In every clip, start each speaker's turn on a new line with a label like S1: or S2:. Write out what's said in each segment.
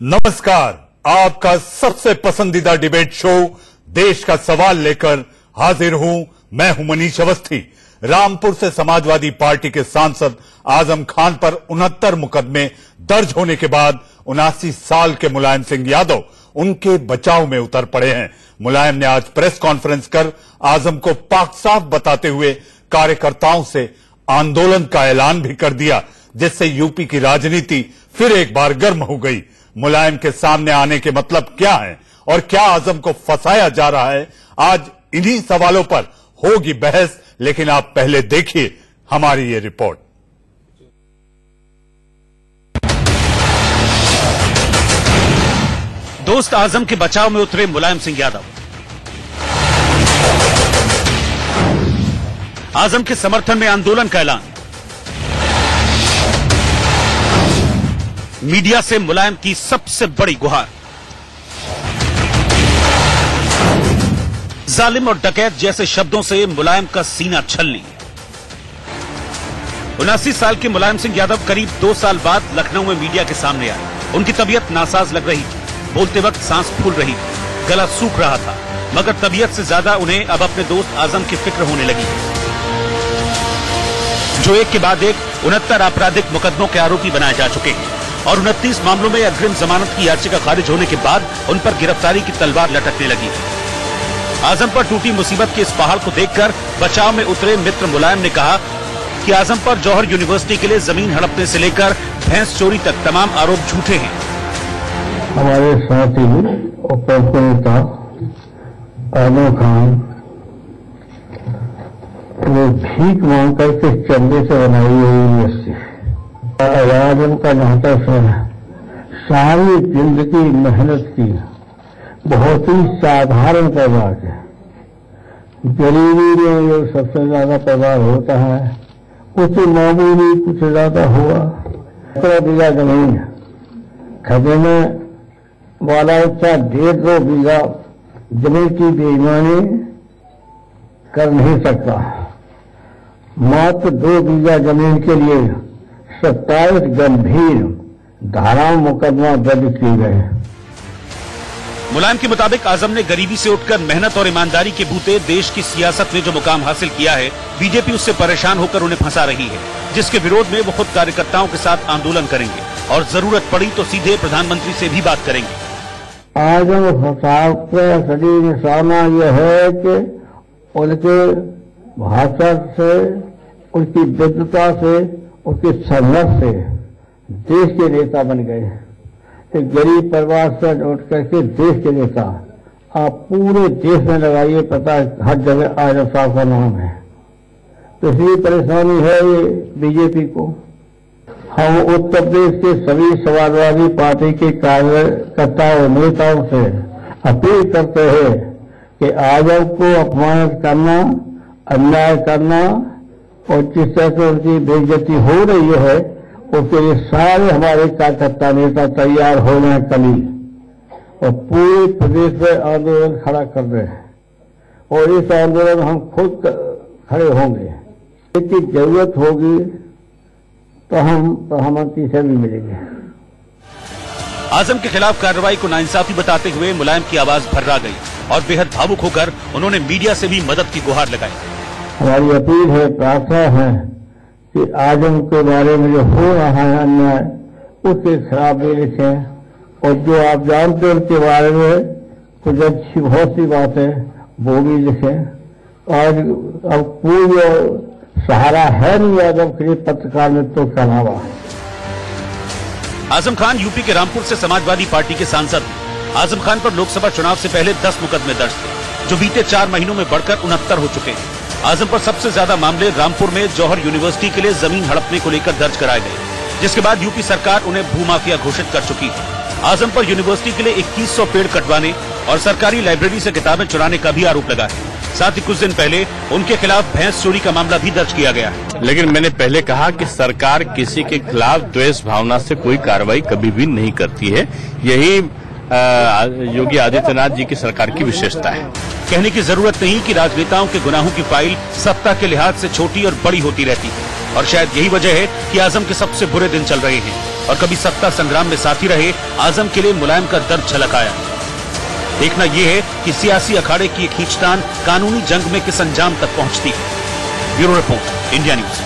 S1: नमस्कार, आपका सबसे पसंदीदा डिबेट शो देश का सवाल लेकर हाजिर हूं। मैं हूं मनीष अवस्थी। रामपुर से समाजवादी पार्टी के सांसद आजम खान पर 69 मुकदमे दर्ज होने के बाद 79 साल के मुलायम सिंह यादव उनके बचाव में उतर पड़े हैं। मुलायम ने आज प्रेस कॉन्फ्रेंस कर आजम को पाक साफ बताते हुए कार्यकर्ताओं से आंदोलन का ऐलान भी कर दिया, जिससे यूपी की राजनीति फिर एक बार गर्म हो गई। मुलायम के सामने आने के मतलब क्या है और क्या आजम को फंसाया जा रहा है, आज इन्हीं सवालों पर होगी बहस। लेकिन आप पहले देखिए हमारी ये रिपोर्ट।
S2: दोस्त आजम के बचाव में उतरे मुलायम सिंह यादव। आजम के समर्थन में आंदोलन का ऐलान। मीडिया से मुलायम की सबसे बड़ी गुहार। जालिम और डकैत जैसे शब्दों से मुलायम का सीना छलनी। 79 साल के मुलायम सिंह यादव करीब 2 साल बाद लखनऊ में मीडिया के सामने आए। उनकी तबीयत नासाज लग रही थी, बोलते वक्त सांस फूल रही थी, गला सूख रहा था, मगर तबीयत से ज्यादा उन्हें अब अपने दोस्त आजम की फिक्र होने लगी, जो एक के बाद एक 69 आपराधिक मुकदमों के आरोपी बनाए जा चुके हैं और 29 मामलों में अग्रिम जमानत की याचिका खारिज होने के बाद उन पर गिरफ्तारी की तलवार लटकने लगी। आजम पर टूटी मुसीबत के इस पहाड़ को देखकर बचाव में उतरे मित्र मुलायम ने कहा कि आजम पर जौहर यूनिवर्सिटी के लिए जमीन हड़पने से लेकर भैंस चोरी तक तमाम आरोप झूठे हैं।
S3: हमारे साथी नेता आजम खान वो भीख मांग करके चंदे से बनाई हुई यूनिवर्सिटी, आजम का नाता सारी जिंदगी मेहनत की, बहुत ही साधारण परिवार है। गरीबी में जो सबसे ज्यादा परिवार होता है, कुछ मामूली कुछ ज्यादा हुआ। 17 बीघा जमीन खरीदने वाला अच्छा 1.5-2 बीघा जमीन की बेईमानी कर नहीं सकता। मात्र 2 बीघा जमीन के लिए 27 गंभीर धारा मुकदमा दर्ज किए गए।
S2: मुलायम के मुताबिक आजम ने गरीबी से उठकर मेहनत और ईमानदारी के बूते देश की सियासत में जो मुकाम हासिल किया है, बीजेपी उससे परेशान होकर उन्हें फंसा रही है, जिसके विरोध में वो खुद कार्यकर्ताओं के साथ आंदोलन करेंगे और जरूरत पड़ी तो सीधे प्रधानमंत्री से भी बात करेंगे।
S3: आजम फसाद का सही निशाना यह है कि उनके भाषा से, उनकी विद्वता से, उनके संघर्ष से देश के नेता बन गए। एक गरीब परिवार से उठ करके देश के नेता, आप पूरे देश में लगाइए पता, हर जगह आजम साहब का नाम है। तो इसलिए परेशानी है ये बीजेपी को। हम उत्तर प्रदेश के सभी समाजवादी पार्टी के कार्यकर्ताओं नेताओं से अपील करते हैं कि आजम को अपमानित करना, अन्याय करना और जिस तरह से उनकी बेइज्जती हो रही है, उसके लिए सारे हमारे कार्यकर्ता नेता तैयार हो रहे हैं कल ही, और पूरे प्रदेश में आंदोलन खड़ा कर रहे हैं और इस आंदोलन हम खुद खड़े होंगे। इसकी जरूरत होगी तो हम प्रधानमंत्री से भी मिलेंगे।
S2: आजम के खिलाफ कार्रवाई को नाइंसाफी बताते हुए मुलायम की आवाज भर्रा गई और बेहद भावुक होकर उन्होंने मीडिया से भी मदद की गुहार लगाई।
S3: हमारी अपील है, प्रार्थना है कि आजम के बारे में जो हो रहा है अन्याय, उसके खिलाफ भी लिखें और जो आप जानते हैं उनके बारे में कुछ अच्छी बहुत सी बातें वो भी लिखें। और अब कोई सहारा है नहीं आजम के लिए पत्रकार मित्रों के अलावा।
S2: आजम खान यूपी के रामपुर से समाजवादी पार्टी के सांसद हैं। आजम खान पर लोकसभा चुनाव से पहले 10 मुकदमे दर्ज थे, जो बीते 4 महीनों में बढ़कर 69 हो चुके हैं। आजम पर सबसे ज्यादा मामले रामपुर में जौहर यूनिवर्सिटी के लिए जमीन हड़पने को लेकर दर्ज कराए गए, जिसके बाद यूपी सरकार उन्हें भूमाफिया घोषित कर चुकी है। आजम पर यूनिवर्सिटी के लिए 2100 पेड़ कटवाने और सरकारी लाइब्रेरी से किताबें चुराने का भी आरोप लगा है। साथ ही कुछ दिन पहले उनके खिलाफ भैंस चोरी का मामला भी दर्ज किया गया है।
S4: लेकिन मैंने पहले कहा कि सरकार किसी के खिलाफ द्वेष भावना से कोई कार्रवाई कभी भी नहीं करती है। यही योगी आदित्यनाथ जी की सरकार की विशेषता है।
S2: कहने की जरूरत नहीं कि राजनेताओं के गुनाहों की फाइल सत्ता के लिहाज से छोटी और बड़ी होती रहती है, और शायद यही वजह है कि आजम के सबसे बुरे दिन चल रहे हैं और कभी सत्ता संग्राम में साथी रहे आजम के लिए मुलायम का दर्द झलक आया। देखना यह है कि सियासी अखाड़े की खींचतान कानूनी जंग में किस अंजाम तक पहुंचती है। Bureau report, India news.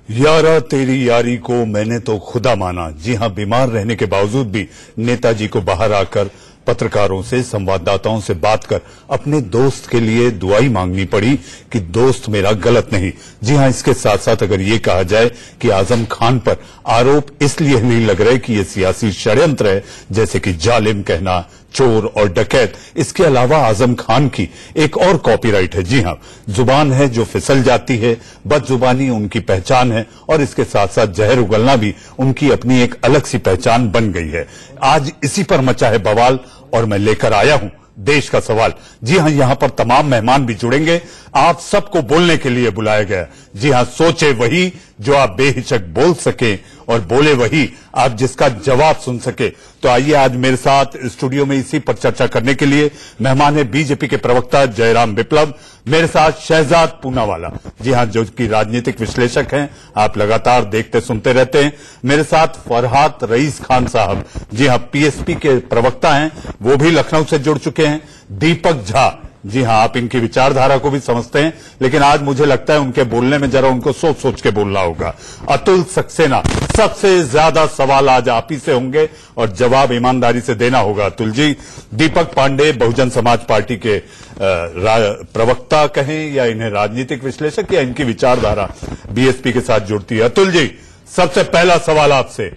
S1: यारा तेरी यारी को मैंने तो खुदा माना। जी हां, बीमार रहने के बावजूद भी नेताजी को बाहर आकर पत्रकारों से, संवाददाताओं से बात कर अपने दोस्त के लिए दुआई मांगनी पड़ी कि दोस्त मेरा गलत नहीं। जी हां, इसके साथ साथ अगर ये कहा जाए कि आजम खान पर आरोप इसलिए नहीं लग रहे कि ये सियासी षड्यंत्र है, जैसे कि जालिम कहना, चोर और डकैत, इसके अलावा आजम खान की एक और कॉपीराइट है। जी हां, जुबान है जो फिसल जाती है, बदजुबानी उनकी पहचान है और इसके साथ साथ जहर उगलना भी उनकी अपनी एक अलग सी पहचान बन गई है। आज इसी पर मचा है बवाल और मैं लेकर आया हूं देश का सवाल। जी हां, यहां पर तमाम मेहमान भी जुड़ेंगे। आप सबको बोलने के लिए बुलाया गया। जी हां, सोचे वही जो आप बेहिचक बोल सके और बोले वही आप जिसका जवाब सुन सके। तो आइए आज मेरे साथ स्टूडियो में इसी पर चर्चा करने के लिए मेहमान है बीजेपी के प्रवक्ता जयराम विप्लव, मेरे साथ शहजाद पूनावाला, जी हां, जो कि राजनीतिक विश्लेषक हैं, आप लगातार देखते सुनते रहते हैं। मेरे साथ फरहाद रईस खान साहब, जी हां, पीएसपी के प्रवक्ता हैं, वो भी लखनऊ से जुड़ चुके हैं। दीपक झा, जी हां, आप इनकी विचारधारा को भी समझते हैं, लेकिन आज मुझे लगता है उनके बोलने में जरा उनको सोच सोच के बोलना होगा। अतुल सक्सेना, सबसे ज्यादा सवाल आज आप ही से होंगे और जवाब ईमानदारी से देना होगा अतुल जी। दीपक पांडे, बहुजन समाज पार्टी के प्रवक्ता कहें या इन्हें राजनीतिक विश्लेषक, या इनकी विचारधारा बीएसपी के साथ जुड़ती है। अतुल जी, सबसे पहला सवाल आपसे,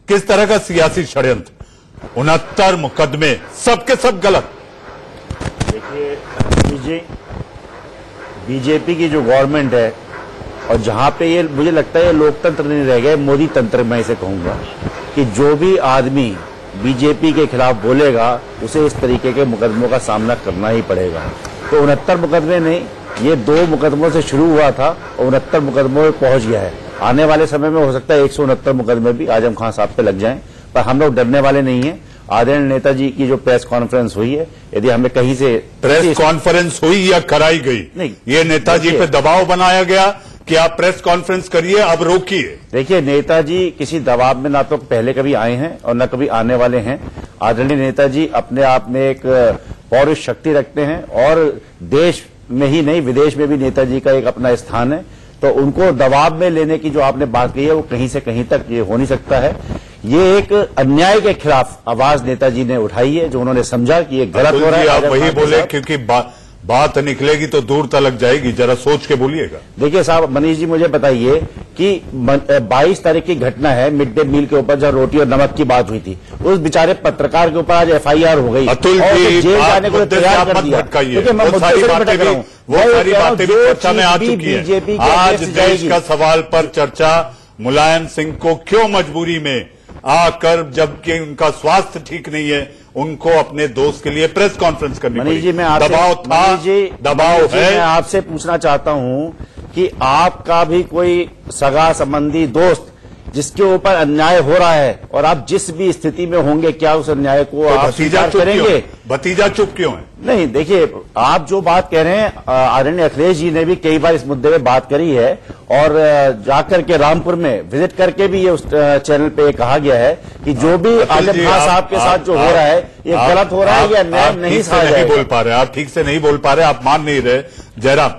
S1: किस तरह का सियासी षड्यंत्र? 69 मुकदमे, सबके सब गलत।
S5: देखिए, बीजेपी की जो गवर्नमेंट है और जहां पे ये मुझे लगता है ये लोकतंत्र नहीं रह गया, मोदी तंत्र मैं इसे कहूंगा कि जो भी आदमी बीजेपी के खिलाफ बोलेगा उसे इस तरीके के मुकदमों का सामना करना ही पड़ेगा। तो 69 मुकदमे नहीं, ये 2 मुकदमों से शुरू हुआ था और 69 मुकदमों में पहुंच गया है। आने वाले समय में हो सकता है 169 मुकदमे भी आजम खान साहब पे लग जाएं, पर हम लोग डरने वाले नहीं हैं। आदरणीय नेताजी की जो प्रेस कॉन्फ्रेंस हुई है, यदि हमें कहीं से
S1: प्रेस कॉन्फ्रेंस हुई या कराई गई नहीं, ये नेताजी पे दबाव बनाया गया कि आप प्रेस कॉन्फ्रेंस करिए, अब रोकिए।
S5: देखिए, नेताजी किसी दबाव में ना तो पहले कभी आए हैं और न कभी आने वाले हैं। आदरणीय नेताजी अपने आप में एक पौरुष शक्ति रखते हैं और देश में ही नहीं विदेश में भी नेताजी का एक अपना स्थान है। तो उनको दबाव में लेने की जो आपने बात कही है वो कहीं से कहीं तक ये हो नहीं सकता है। ये एक अन्याय के खिलाफ आवाज नेताजी ने उठाई है, जो उन्होंने समझा कि ये गलत हो रहा है।
S1: आप वही बोले, क्योंकि बात निकलेगी तो दूर तक जाएगी, जरा सोच के बोलिएगा।
S5: देखिए साहब, मनीष जी मुझे बताइए कि 22 तारीख की घटना है, मिड डे मील के ऊपर जब रोटी और नमक की बात हुई थी, उस बेचारे पत्रकार के ऊपर आज FIR हो गई।
S1: अतुल जी, जेल जाने को तैयार कर दिया। वो सारी बातें भी चर्चा में आ चुकी है। आज देश का सवाल पर चर्चा, मुलायम सिंह को क्यों मजबूरी में आकर, जबकि उनका स्वास्थ्य ठीक नहीं है, उनको अपने दोस्त के लिए प्रेस कॉन्फ्रेंस करनी पड़ी।
S5: जी, मैं
S1: दबाव था, दबाव है।
S5: मैं आपसे पूछना चाहता हूं कि आपका भी कोई सगा संबंधी दोस्त जिसके ऊपर अन्याय हो रहा है और आप जिस भी स्थिति में होंगे, क्या उस अन्याय को
S1: तो
S5: आप स्वीकार करेंगे?
S1: भतीजा चुप क्यों है?
S5: नहीं, देखिए, आप जो बात कह रहे हैं, आदरणीय अखिलेश जी ने भी कई बार इस मुद्दे पे बात करी है और जाकर के रामपुर में विजिट करके भी ये उस चैनल पे कहा गया है कि जो भी आजम खान साहब के साथ जो हो रहा है ये गलत हो रहा है, या न्याय नहीं सहा जाएगा।
S1: बोल पा रहे, आप ठीक से नहीं बोल पा रहे, आप मान नहीं रहे। जयराम,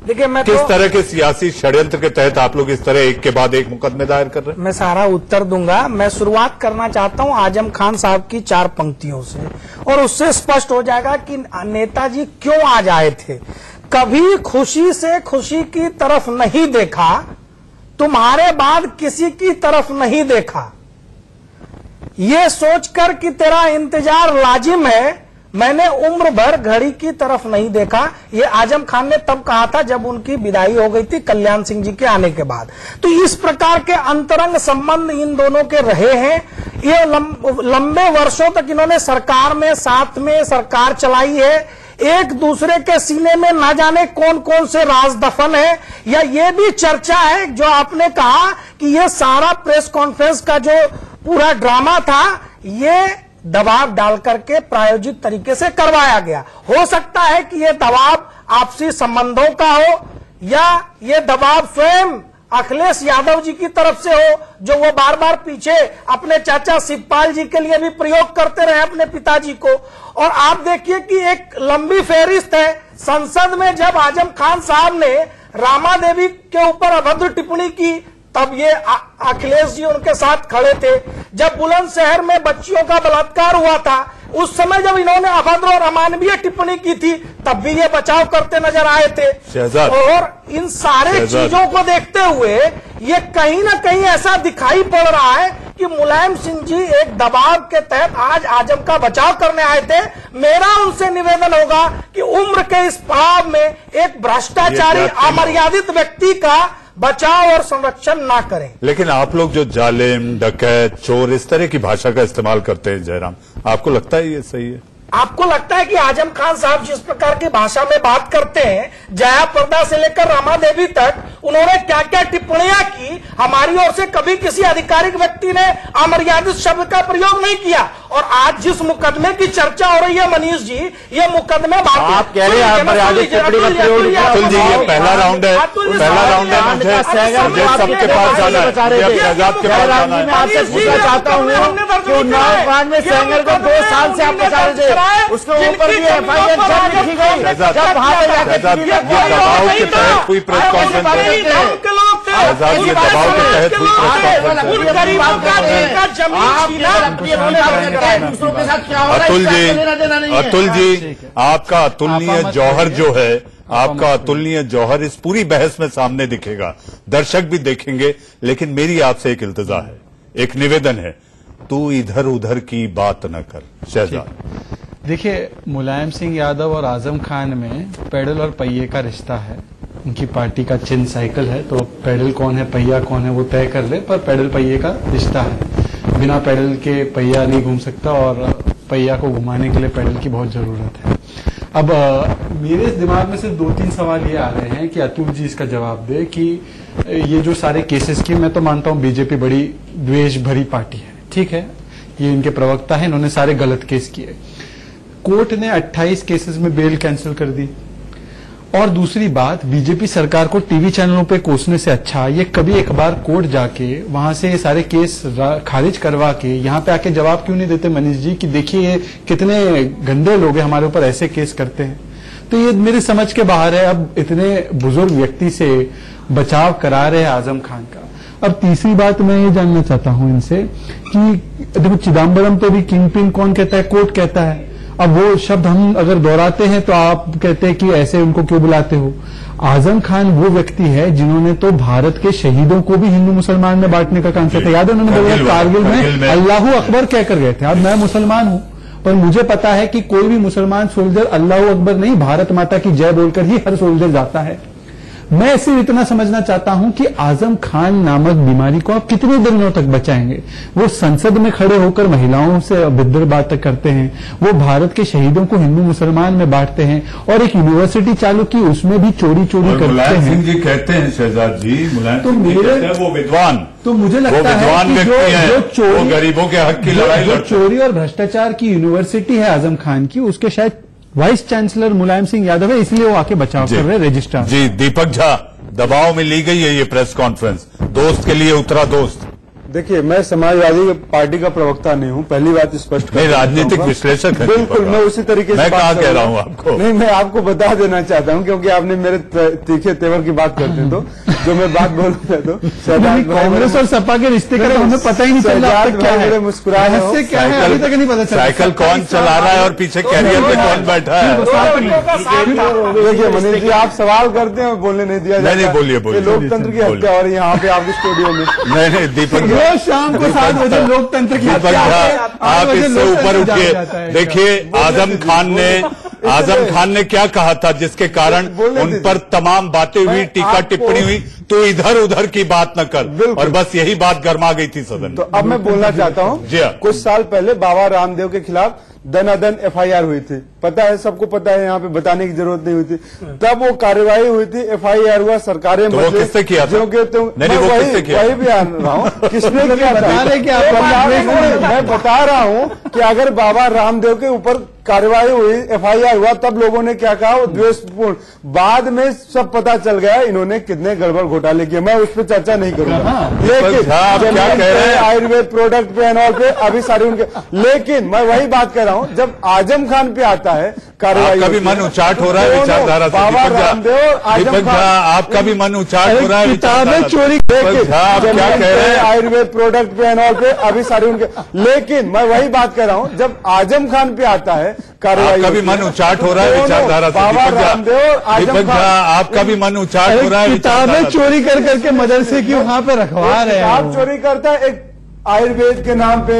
S6: देखिए, मैं
S1: किस तरह के सियासी षड्यंत्र के तहत आप लोग इस तरह एक के बाद एक मुकदमे दायर कर रहे हैं?
S6: मैं सारा उत्तर दूंगा। मैं शुरुआत करना चाहता हूं आजम खान साहब की 4 पंक्तियों से, और उससे स्पष्ट हो जाएगा कि नेताजी क्यों आज आए थे। कभी खुशी से खुशी की तरफ नहीं देखा, तुम्हारे बाद किसी की तरफ नहीं देखा, ये सोचकर कि तेरा इंतजार लाजिम है, मैंने उम्र भर घड़ी की तरफ नहीं देखा। ये आजम खान ने तब कहा था जब उनकी विदाई हो गई थी कल्याण सिंह जी के आने के बाद। तो इस प्रकार के अंतरंग संबंध इन दोनों के रहे हैं। ये लंबे वर्षों तक इन्होंने सरकार में साथ में सरकार चलाई है। एक दूसरे के सीने में ना जाने कौन कौन से राज दफन है, या ये भी चर्चा है जो आपने कहा कि ये सारा प्रेस कॉन्फ्रेंस का जो पूरा ड्रामा था, ये दबाव डाल करके प्रायोजित तरीके से करवाया गया। हो सकता है कि यह दबाव आपसी संबंधों का हो, या ये दबाव स्वयं अखिलेश यादव जी की तरफ से हो, जो वो बार बार पीछे अपने चाचा शिवपाल जी के लिए भी प्रयोग करते रहे अपने पिताजी को। और आप देखिए कि एक लंबी फेहरिस्त है। संसद में जब आजम खान साहब ने रामा देवी के ऊपर अभद्र टिप्पणी की, तब ये अखिलेश जी उनके साथ खड़े थे। जब बुलंदशहर में बच्चियों का बलात्कार हुआ था, उस समय जब इन्होंने अभद्र और अमानवीय टिप्पणी की थी, तब भी ये बचाव करते नजर आए थे। और इन सारे चीजों को देखते हुए ये कहीं ना कहीं ऐसा दिखाई पड़ रहा है कि मुलायम सिंह जी एक दबाव के तहत आज आजम का बचाव करने आए थे। मेरा उनसे निवेदन होगा कि उम्र के इस पड़ाव में एक भ्रष्टाचारी अमर्यादित व्यक्ति का बचाव और संरक्षण ना करें।
S1: लेकिन आप लोग जो जालिम, डकैत, चोर इस तरह की भाषा का इस्तेमाल करते हैं जयराम, आपको लगता है ये सही है?
S6: आपको लगता है कि आजम खान साहब जिस प्रकार की भाषा में बात करते हैं, जया प्रदा से लेकर रामा देवी तक उन्होंने क्या क्या टिप्पणियां की, हमारी ओर से कभी किसी आधिकारिक व्यक्ति ने अमर्यादित शब्द का प्रयोग नहीं किया। और आज जिस मुकदमे की चर्चा हो रही है मनीष जी, ये मुकदमे
S5: आप कह रहे हैं अमर्यादित टिप्पणी का प्रयोग।
S1: अतुल जी, ये पहला राउंड है, पहला राउंड है। मुझे सबके पास जाना है, शहजाद के पास जाना है।
S5: मैं आपसे पूछना चाहता हूँ कि उन्नाव कांड में सेंगर को 2 साल से आप बचा रहे थे, उसके ऊपर भी एफआईआर दर्ज लिखी गई। जब वहां पे जाकर
S1: दबाव के तहत कोई प्रेस कॉन्फ्रेंस आजाद, ये दबाव के तहत कोई प्रेस कॉन्फ्रेंस। अतुल जी, आपका अतुलनीय जौहर जो है, आपका अतुलनीय जौहर इस पूरी बहस में सामने दिखेगा, दर्शक भी देखेंगे। लेकिन मेरी आपसे एक इल्तिजा है, एक निवेदन है, तू इधर उधर की बात न कर। शहजाद,
S7: देखिए, मुलायम सिंह यादव और आजम खान में पेडल और पहिए का रिश्ता है। उनकी पार्टी का चिन्ह साइकिल है, तो पेडल कौन है पहिया कौन है वो तय कर ले, पर पेडल पहिए का रिश्ता है। बिना पेडल के पहिया नहीं घूम सकता और पहिया को घुमाने के लिए पेडल की बहुत जरूरत है। अब मेरे दिमाग में सिर्फ 2-3 सवाल ये आ रहे हैं कि अतुल जी इसका जवाब दे कि ये जो सारे केसेस की, मैं तो मानता हूँ बीजेपी बड़ी द्वेष भरी पार्टी है, ठीक है, ये इनके प्रवक्ता है, इन्होंने सारे गलत केस किए। कोर्ट ने 28 केसेस में बेल कैंसिल कर दी। और दूसरी बात, बीजेपी सरकार को टीवी चैनलों पे कोसने से अच्छा ये कभी एक बार कोर्ट जाके वहां से ये सारे केस खारिज करवा के यहाँ पे आके जवाब क्यों नहीं देते मनीष जी कि देखिए ये कितने गंदे लोग हैं, हमारे ऊपर ऐसे केस करते हैं। तो ये मेरी समझ के बाहर है। अब इतने बुजुर्ग व्यक्ति से बचाव करा रहे हैं आजम खान का। अब तीसरी बात मैं ये जानना चाहता हूं इनसे कि देखो, चिदम्बरम पे भी किंग पिन कौन कहता है? कोर्ट कहता है। अब वो शब्द हम अगर दोहराते हैं तो आप कहते हैं कि ऐसे उनको क्यों बुलाते हो? आजम खान वो व्यक्ति है जिन्होंने तो भारत के शहीदों को भी हिंदू मुसलमान में बांटने का काम किया था। याद है, उन्होंने बोला कारगिल में अल्लाहू अकबर कहकर गए थे। अब मैं मुसलमान हूं, पर मुझे पता है कि कोई भी मुसलमान सोल्जर अल्लाहू अकबर नहीं, भारत माता की जय बोलकर ही हर सोल्जर जाता है। मैं सिर्फ इतना समझना चाहता हूं कि आजम खान नामक बीमारी को आप कितने दिनों तक बचाएंगे? वो संसद में खड़े होकर महिलाओं से अभद्र बातें करते हैं, वो भारत के शहीदों को हिंदू मुसलमान में बांटते हैं, और एक यूनिवर्सिटी चालू की उसमें भी चोरी करते
S1: मुलायम सिंह जी कहते हैं, शहजाद जी, मुलायम
S7: तो
S1: सिंह कहते हैं वो विद्वान,
S7: तो मुझे लगता है कि जो चोरी,
S1: गरीबों के हक की लड़ाई,
S7: जो चोरी और भ्रष्टाचार की यूनिवर्सिटी है आजम खान की, उसके शायद वाइस चांसलर मुलायम सिंह यादव है, इसलिए वो आके बचाव कर रहे हैं रजिस्ट्रार।
S1: जी, दीपक झा, दबाव में ली गई है ये प्रेस कॉन्फ्रेंस, दोस्त के लिए उतरा दोस्त।
S8: देखिए, मैं समाजवादी पार्टी का प्रवक्ता नहीं हूं, पहली बात स्पष्ट कर,
S1: राजनीतिक विश्लेषक है।
S8: बिल्कुल, मैं उसी तरीके से
S1: मैं कहा कह रहा हूं आपको,
S8: नहीं, मैं आपको बता देना चाहता हूं, क्योंकि आपने मेरे तीखे तेवर की बात करते हैं, तो जो मैं बात बोल रहा तो
S7: कांग्रेस और सपा के रिश्ते का तो हमें पता ही नहीं चल रहा क्या है,
S8: मुस्कुराए
S7: क्या है अभी तक नहीं पता चला।
S1: साइकिल कौन चला रहा है और पीछे कैरियर पे कौन बैठा है?
S8: देखिए मनीष जी, आप सवाल करते हैं, बोलने नहीं दिया जाता।
S1: नहीं, बोलिए बोलिए।
S8: लोकतंत्र की हत्या हो रही है यहाँ पे आपके स्टूडियो में।
S1: नहीं, दीपक
S7: रोज शाम को 7 बजे लोकतंत्र की हत्या,
S1: आप इससे ऊपर उठिए। देखिए, आजम खान ने क्या कहा था जिसके कारण उन पर तमाम बातें हुई, टीका टिप्पणी हुई, तो इधर उधर की बात न कर, और बस यही बात गर्मा गई थी सदन।
S8: तो अब मैं बोलना चाहता हूँ, कुछ साल पहले बाबा रामदेव के खिलाफ दनादन एफआईआर हुई थी, पता है, सबको पता है, यहाँ पे बताने की जरूरत नहीं हुई थी। तब वो कार्यवाही हुई थी, एफआईआर हुआ, सरकारें
S1: तो किससे किया था?
S8: वही भी आन रहा हूँ, किसने किया था मैं बता रहा हूँ कि अगर बाबा रामदेव के ऊपर कार्रवाई हुई, एफआईआर हुआ, तब लोगों ने क्या कहा, वो द्वेषपूर्ण। बाद में सब पता चल गया इन्होंने कितने गड़बड़ घोटाले किए, मैं उस पर चर्चा नहीं करूंगा। लेकिन
S1: क्या कह रहे हैं
S8: आयुर्वेद प्रोडक्ट पे एंड ऑल पे अभी सारे उनके, लेकिन मैं वही बात कह रहा हूं, जब आजम खान पे आता है कार्रवाई,
S1: आपका भी मन उचाट हो रहा है विचारधारा से।
S8: बाबा रामदेव और आजम
S1: दीपक झा, आपका भी मन उचाट हो रहा है
S8: किताबें चोरी,
S1: क्या कह रहे हैं
S8: आयुर्वेद प्रोडक्ट पे एंड ऑल पे अभी सारे उनके, लेकिन मैं वही बात कह रहा हूं, जब आजम खान पे आता है कार्रवाई,
S1: आपका भी मन उचाट हो रहा है विचारधारा से।
S8: बाबा रामदेव और आजम
S1: दीपक झा, आपका भी मन उचाट हो रहा है।
S9: किताबें चोरी कर करके मदरसे की वहां पे रखवा रहे हैं।
S8: किताब चोरी करता है एक आयुर्वेद के नाम पे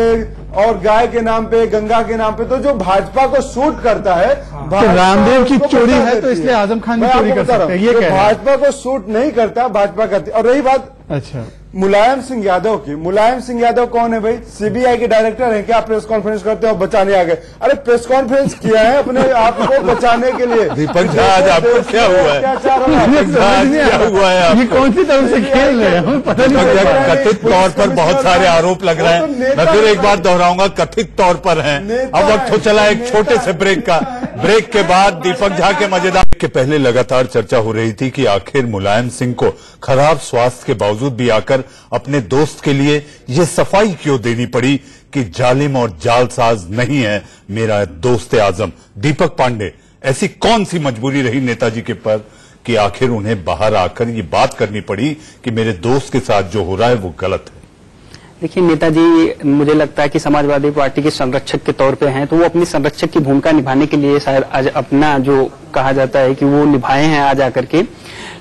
S8: और गाय के नाम पे, गंगा के नाम पे, तो जो भाजपा को सूट करता है,
S9: तो रामदेव की चोरी है तो इसलिए आजम खान भी चोरी कर सकते हैं, ये कह
S8: भाजपा को सूट नहीं करता, भाजपा करती। और रही बात
S9: अच्छा
S8: मुलायम सिंह यादव की, मुलायम सिंह यादव कौन है भाई? सीबीआई के डायरेक्टर हैं क्या? प्रेस कॉन्फ्रेंस करते हो बचाने आ गए? अरे प्रेस कॉन्फ्रेंस किया है अपने आप को बचाने के लिए।
S1: दीपक झा, आज आपको क्या हुआ है? क्या हुआ है?
S9: ये कौन सी तरफ से खेल रहे हैं, पता नहीं।
S1: कथित तौर पर बहुत सारे आरोप लग रहे हैं। मैं फिर एक बार दोहराऊंगा, कथित तौर पर हैं। अब वक्त हो चला एक छोटे से ब्रेक का। ब्रेक के बाद दीपक झा के मजेदार के पहले लगातार चर्चा हो रही थी कि आखिर मुलायम सिंह को खराब स्वास्थ्य के बावजूद भी आकर अपने दोस्त के लिए ये सफाई क्यों देनी पड़ी कि जालिम और जालसाज नहीं है मेरा दोस्त आजम। दीपक पांडे, ऐसी कौन सी मजबूरी रही नेताजी के पर कि आखिर उन्हें बाहर आकर ये बात करनी पड़ी कि मेरे दोस्त के साथ जो हो रहा है वो गलत है?
S10: देखिए, नेताजी मुझे लगता है कि समाजवादी पार्टी के संरक्षक के तौर पे हैं, तो वो अपनी संरक्षक की भूमिका निभाने के लिए शायद आज अपना जो कहा जाता है कि वो निभाए हैं आज आकर के।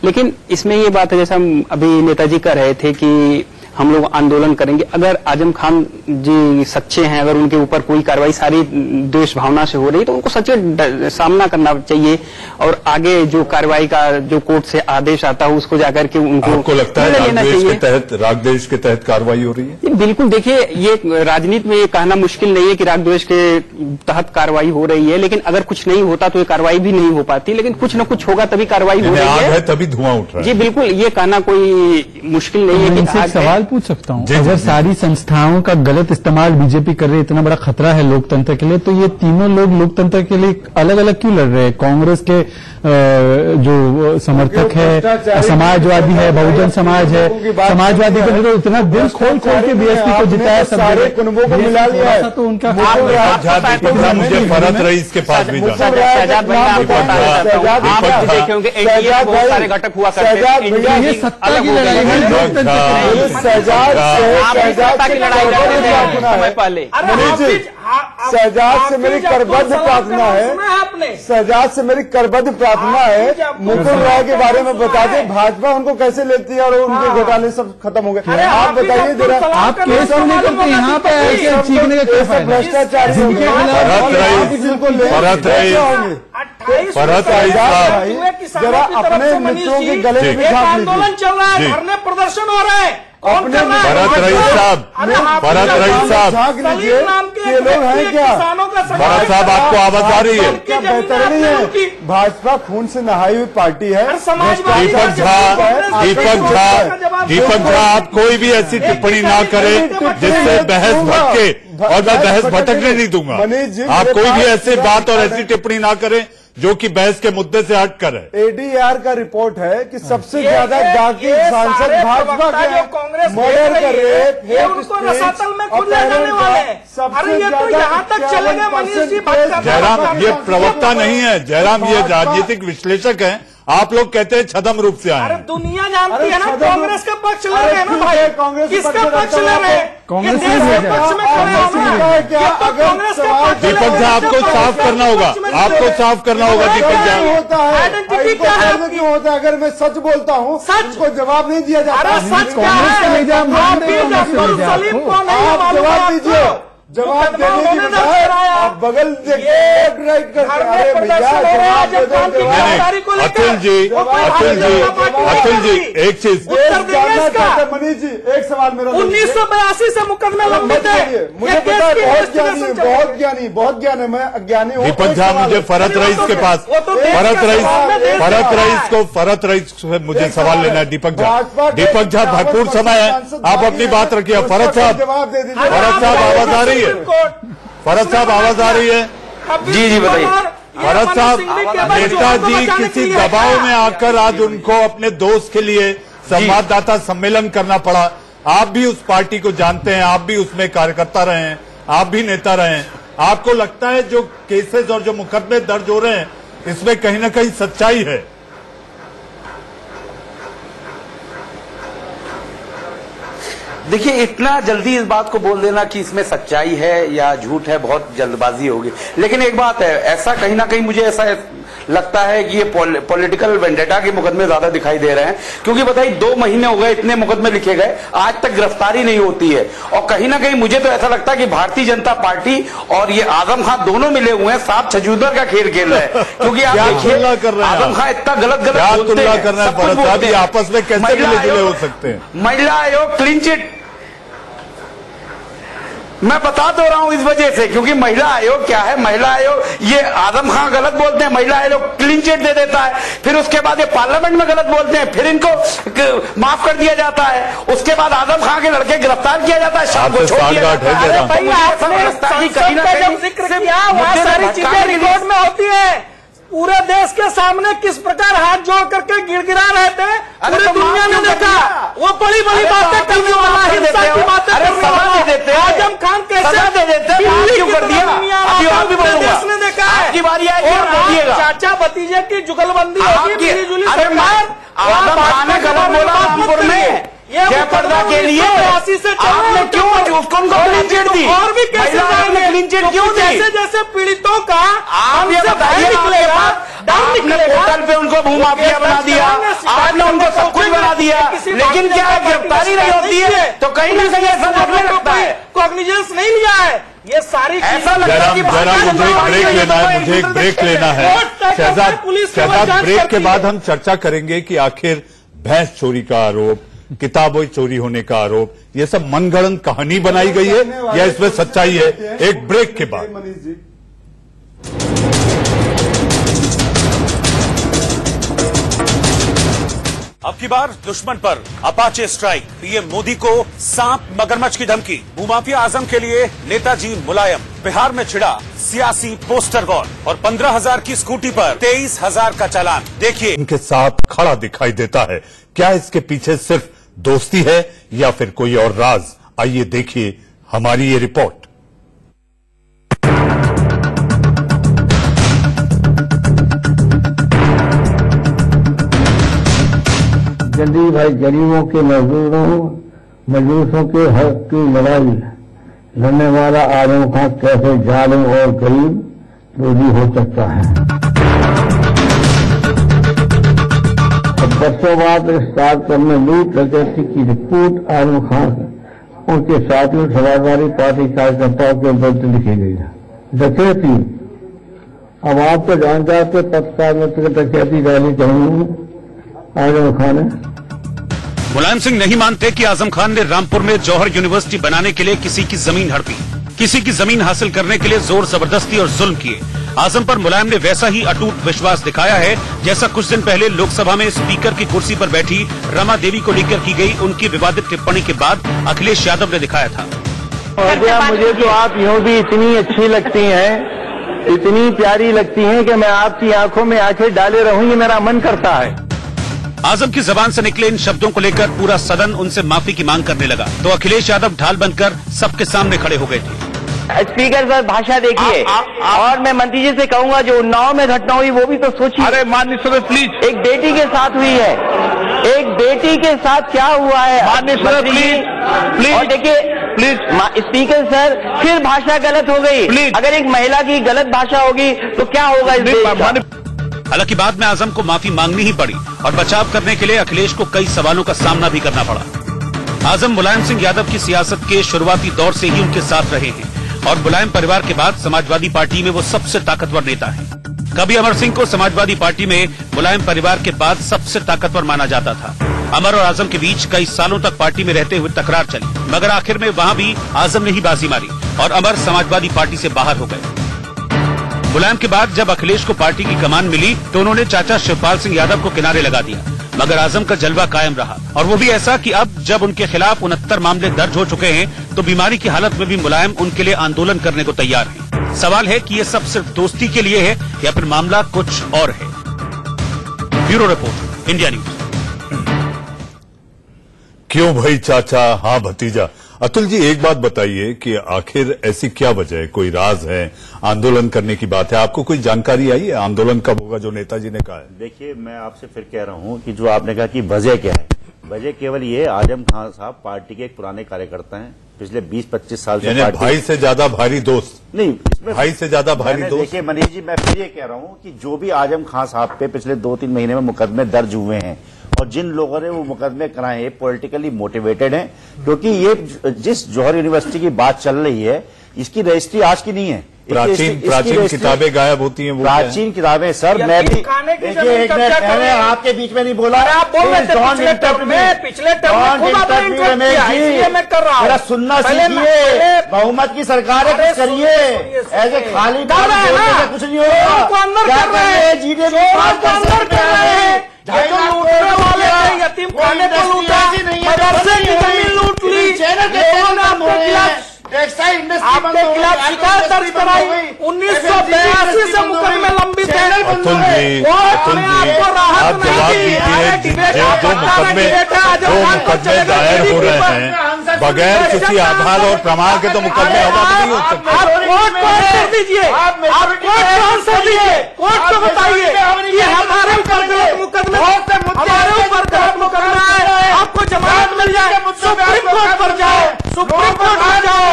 S10: लेकिन इसमें ये बात है, जैसा हम अभी नेताजी कह रहे थे कि हम लोग आंदोलन करेंगे, अगर आजम खान जी सच्चे हैं, अगर उनके ऊपर कोई कार्रवाई सारी द्वेष भावना से हो रही, तो उनको सच्चे सामना करना चाहिए और आगे जो कार्रवाई का जो कोर्ट से आदेश आता है उसको जाकर के उनको,
S1: आपको लगता है रागद्वेष के तहत कार्रवाई हो रही है?
S10: बिल्कुल। देखिए, ये राजनीति में ये कहना मुश्किल नहीं है कि रागद्वेष के तहत कार्रवाई हो रही है, लेकिन अगर कुछ नहीं होता तो ये कार्रवाई भी नहीं हो पाती, लेकिन कुछ न कुछ होगा तभी कार्रवाई हो रही है,
S1: तभी धुआं उठ रहा है।
S10: जी बिल्कुल, ये कहना कोई मुश्किल नहीं है कि
S9: सवाल पूछ सकता हूं, अगर सारी संस्थाओं का गलत इस्तेमाल बीजेपी कर रही है, इतना बड़ा खतरा है लोकतंत्र के लिए, तो ये तीनों लोग लोकतंत्र के लिए अलग अलग क्यों लड़ रहे हैं? कांग्रेस के जो समर्थक है, समाजवादी है, बहुजन समाज है, समाजवादी को तो इतना दिल खोल खोल के बीएसपी को जिताया,
S8: सारे कुनबों को मिला लिया है,
S9: तो उनका
S1: मुझे फरत रईस के पास भी जाना।
S10: सारे घटक हुआ करते हैं,
S9: ये सत्ता की लड़ाई है,
S8: शहजाद से मेरी करबद्ध प्रार्थना है, शहजाद से मेरी करबद्ध प्रार्थना है, मुकुल राय के बारे में बता दें, भाजपा उनको कैसे लेती है और उनके घोटाले सब खत्म हो गए। आप बताइए जरा,
S9: आप केस नहीं करते यहाँ पे ऐसे चीखने का क्या फायदा?
S8: भ्रष्टाचारी
S1: फरत रईस साहब,
S8: जरा अपने मित्रों के गले में झांक लीजिए।
S6: आंदोलन चल रहा है, धरने प्रदर्शन हो रहे हैं,
S8: अपने
S1: फरत रईस साहब, फरत रईस साहब,
S8: झांक लीजिए, ये लोग हैं क्या?
S1: फरत साहब, आपको आवाज आ रही है?
S8: क्या बेहतर नहीं है? भाजपा खून से नहाई हुई पार्टी है।
S1: दीपक झा, आप कोई भी ऐसी टिप्पणी ना करें जिससे बहस भटके, और मैं बहस भटकने नहीं दूंगा। आप कोई भी ऐसी बात और ऐसी टिप्पणी ना करें जो कि बहस के मुद्दे से हटकर है।
S8: एडीआर का रिपोर्ट है कि सबसे ज्यादा डाकी सांसद भाजपा के मर्डर कर रहे हैं,
S6: रसातल में खुद ले जाने वाले हैं। अरे ये तो यहाँ तक चलेगा मनीष जी।
S1: जयराम, ये प्रवक्ता नहीं है, जयराम ये राजनीतिक विश्लेषक हैं। आप लोग कहते हैं छदम रूप से आए।
S6: अरे दुनिया जानती है ना, कांग्रेस का पक्ष ले रहे हैं ना भाई, किसका पक्ष ले रहे हैं?
S9: कांग्रेस
S6: के पक्ष में खड़े होना, कांग्रेस का पक्ष।
S1: दीपक झा, आपको साफ करना होगा, आपको साफ करना होगा दीपक झा।
S8: होता है आइडेंटिटी क्या है? क्यों होता है? अगर मैं सच बोलता हूँ, सच को जवाब नहीं दिया जाता।
S6: अरे सच क्या है?
S8: आप जवाब दीजिए, जवाब देने की बजाय आप बगल राइट करते हैं।
S1: अतुल जी एक चीज
S8: मनीष जी, एक सवाल मेरा,
S6: 1982 से मुकदमे लंबित है।
S8: मुझे पता है, बहुत ज्ञानी है, मैं अज्ञानी हूँ।
S1: दीपक झा, मुझे फरत रईस के पास, फरत रईस से मुझे सवाल लेना है। दीपक झा भरपूर समय है, आप अपनी बात रखिए। फरत साहब,
S8: जवाब दे दीजिए।
S1: फरत साहब आवाज आ रही है? फरत साहब आवाज आ रही है?
S11: जी बताइए।
S1: भरत साहब, नेताजी किसी दबाव में आकर आज उनको अपने दोस्त के लिए संवाददाता सम्मेलन करना पड़ा। आप भी उस पार्टी को जानते हैं, आप भी उसमें कार्यकर्ता रहे हैं, आप भी नेता रहे हैं। आपको लगता है जो केसेस और जो मुकदमे दर्ज हो रहे हैं इसमें कहीं ना कहीं सच्चाई है?
S11: देखिए, इतना जल्दी इस बात को बोल देना कि इसमें सच्चाई है या झूठ है, बहुत जल्दबाजी होगी। लेकिन एक बात है, ऐसा कहीं ना कहीं मुझे ऐसा लगता है कि ये पॉलिटिकल वेंडेटा के मुकदमे ज्यादा दिखाई दे रहे हैं। क्योंकि बताइए 2 महीने हो गए, इतने मुकदमे लिखे गए, आज तक गिरफ्तारी नहीं होती है। और कहीं ना कहीं मुझे तो ऐसा लगता है कि भारतीय जनता पार्टी और ये आजम खान दोनों मिले हुए हैं, सांप छजूदर का खेल खेल रहे हैं। क्योंकि आप देखिए, आजम खान इतना गलत बोलते हैं,
S1: आपस में कैसे मिले जुले हो सकते हैं?
S11: महिला आयोग क्लीन चिट, मैं बता तो रहा हूं इस वजह से, क्योंकि महिला आयोग क्या है, महिला आयोग ये आजम खान गलत बोलते हैं, महिला आयोग क्लीन चिट दे देता है, फिर उसके बाद ये पार्लियामेंट में गलत बोलते हैं, फिर इनको माफ कर दिया जाता है, उसके बाद आजम खान के लड़के गिरफ्तार किया जाता है, शाम को छोड़ दिया जाता है।
S6: कहीं ना कहीं जिक्र किया, वहां सारी चीजें रिकॉर्ड में होती है। पूरे देश के सामने किस प्रकार हाथ जोड़ करके गिड़गिड़ा रहे थे, पूरी दुनिया ने देखा। वो बड़ी बड़ी बातें करने वाला, हिंसा की बातें करने वाला आजम खान कैसे
S11: दे देते क्यों कर दिया? अभी और भी बोलूंगा,
S6: ने देखा है
S11: आपकी बारी आएगी और बोलिएगा।
S6: चाचा भतीजे की जुगलबंदी होगी, मिलीजुली सरकार।
S11: आजम खान ने गलत बोला रामपुर में जयप्रदा के लिए, आपने क्यों उसको क्लीन चिट दी?
S6: और भी कैसे
S11: क्लीन चिट क्यों दी?
S6: जैसे जैसे पीड़ितों का
S11: आप ये बताइए, आपने होटल पे उनको भूमाफिया बना दिया, आपने उनको सब कुछ बना दिया, लेकिन क्या गिरफ्तारी नहीं होती है? तो कहीं ना कहीं ऐसा लगने लगता है
S6: कॉग्निजेंस नहीं लिया है। ये सारी
S11: ऐसा लगता है कि
S1: मुझे एक ब्रेक लेना है, मुझे एक ब्रेक लेना है। शहजाद, ब्रेक के बाद हम चर्चा करेंगे कि आखिर भैंस चोरी का आरोप, किताबें चोरी होने का आरोप, ये सब मनगढ़ंत कहानी बनाई गई है या इसमें सच्चाई है? एक ब्रेक के बाद।
S8: मनीष जी,
S2: अब की बार दुश्मन पर अपाचे स्ट्राइक, पीएम मोदी को सांप मगरमच्छ की धमकी। भूमाफिया आजम के लिए नेताजी मुलायम। बिहार में छिड़ा सियासी पोस्टर वॉर और 15,000 की स्कूटी पर 23,000 का चालान। देखिए,
S1: इनके साथ खड़ा दिखाई देता है। क्या इसके पीछे सिर्फ दोस्ती है या फिर कोई और राज? आइए देखिए हमारी ये रिपोर्ट।
S3: जल्दी भाई, गरीबों के मजदूरों के हक की लड़ाई लड़ने वाला आजम खान कैसे जालिम और गरीब विरोधी हो सकता है? बरसों बाद स्टार्ट करने लूट डकैती की रिपोर्ट आजम खान उनके साथियों समाजवादी पार्टी कार्यकर्ताओं के विरुद्ध लिखी गई है। डकैती, अब आप तो जान जाते पत्रकार में डकैती डाली चाहिए आजम खान है।
S2: मुलायम सिंह नहीं मानते कि आजम खान ने रामपुर में जौहर यूनिवर्सिटी बनाने के लिए किसी की जमीन हड़पी, किसी की जमीन हासिल करने के लिए जोर जबरदस्ती और जुल्म किए। आजम पर मुलायम ने वैसा ही अटूट विश्वास दिखाया है जैसा कुछ दिन पहले लोकसभा में स्पीकर की कुर्सी पर बैठी रमा देवी को लेकर की गई उनकी विवादित टिप्पणी के बाद अखिलेश यादव ने दिखाया था।
S12: मुझे तो आप यूं भी इतनी अच्छी लगती हैं, इतनी प्यारी लगती हैं कि मैं आपकी आंखों में आंखें डाले रहूं, ये मेरा मन करता है।
S2: आजम की जबान से निकले इन शब्दों को लेकर पूरा सदन उनसे माफी की मांग करने लगा, तो अखिलेश यादव ढाल बनकर सबके सामने खड़े हो गए थे।
S12: स्पीकर साहब, भाषा देखिए, और मैं मंत्री जी से कहूंगा जो उन्नाव में घटना हुई वो भी तो सोचिए।
S4: अरे माननीय सदस्य प्लीज,
S12: एक बेटी के साथ हुई है, एक बेटी के साथ क्या हुआ है
S4: माननीय सदस्य प्लीज,
S12: और देखिए प्लीज स्पीकर सर, फिर भाषा गलत हो गई। अगर एक महिला की गलत भाषा होगी तो क्या होगा इस देश का?
S2: हालांकि बाद में आजम को माफी मांगनी ही पड़ी और बचाव करने के लिए अखिलेश को कई सवालों का सामना भी करना पड़ा। आजम मुलायम सिंह यादव की सियासत के शुरुआती दौर से ही उनके साथ रहे हैं और मुलायम परिवार के बाद समाजवादी पार्टी में वो सबसे ताकतवर नेता है। कभी अमर सिंह को समाजवादी पार्टी में मुलायम परिवार के बाद सबसे ताकतवर माना जाता था। अमर और आजम के बीच कई सालों तक पार्टी में रहते हुए तकरार चली, मगर आखिर में वहां भी आजम ने ही बाजी मारी और अमर समाजवादी पार्टी से बाहर हो गए। मुलायम के बाद जब अखिलेश को पार्टी की कमान मिली तो उन्होंने चाचा शिवपाल सिंह यादव को किनारे लगा दिया, मगर आजम का जलवा कायम रहा और वो भी ऐसा कि अब जब उनके खिलाफ 69 मामले दर्ज हो चुके हैं तो बीमारी की हालत में भी मुलायम उनके लिए आंदोलन करने को तैयार हैं। सवाल है कि ये सब सिर्फ दोस्ती के लिए है या फिर मामला कुछ और है। Bureau report, India news.
S1: क्यों भाई चाचा, हाँ भतीजा। अतुल जी एक बात बताइए कि आखिर ऐसी क्या वजह है, कोई राज है, आंदोलन करने की बात है, आपको कोई जानकारी आई है? आंदोलन कब होगा जो नेताजी ने कहा है?
S5: देखिए, मैं आपसे फिर कह रहा हूं कि जो आपने कहा कि वजह क्या है, वजह केवल ये, आजम खान साहब पार्टी के एक पुराने कार्यकर्ता हैं, पिछले 20-25 साल से
S1: भाई से ज्यादा भारी दोस्त
S5: नहीं, इसमें
S1: भाई से ज्यादा भारी दोस्त।
S5: देखिए मनीष जी, मैं फिर ये कह रहा हूं कि जो भी आजम खान साहब पे पिछले 2-3 महीने में मुकदमे दर्ज हुए हैं और जिन लोगों ने वो मुकदमे कराए हैं पॉलिटिकली मोटिवेटेड हैं, क्योंकि ये जिस जौहर यूनिवर्सिटी की बात चल रही है इसकी रजिस्ट्री आज की नहीं है।
S1: प्राचीन किताबें गायब होती हैं।
S5: प्राचीन किताबें सर, मैं भी देखिए एक मिनट, मैंने आपके बीच में नहीं बोला,
S6: आप बोल रहे थे पिछले टर्म में कर रहा हूं।
S5: मेरा सुनना सीखिए, बहुमत की सरकार है, कुछ करिए, ऐसे खाली कुछ नहीं होगा। क्या करिए, जीने
S6: यतीम खाने को लूटा, मदरसे की जमीन लूट ली, टेक्सटाइल इंडस्ट्री आपके खिलाफ शिकायत दर्ज कराई, 1982 से मुकदमे लंबित है।
S1: अतुल जी, आप जवाब दीजिए, जो मुकदमे दायर हो रहे हैं बगैर किसी आधार और प्रमाण के तो मुकदमे हवा नहीं हो सकते।
S6: आप कोर्ट को आंसर दीजिए, आप कोर्ट को आंसर दीजिए, कोर्ट को बताइए कि हमारे ऊपर गलत मुकदमे, हमारे ऊपर गलत मुकदमा है, आपको जमानत मिल जाए, सुप्रीम कोर्ट पर जाओ, सुप्रीम कोर्ट पर जाओ,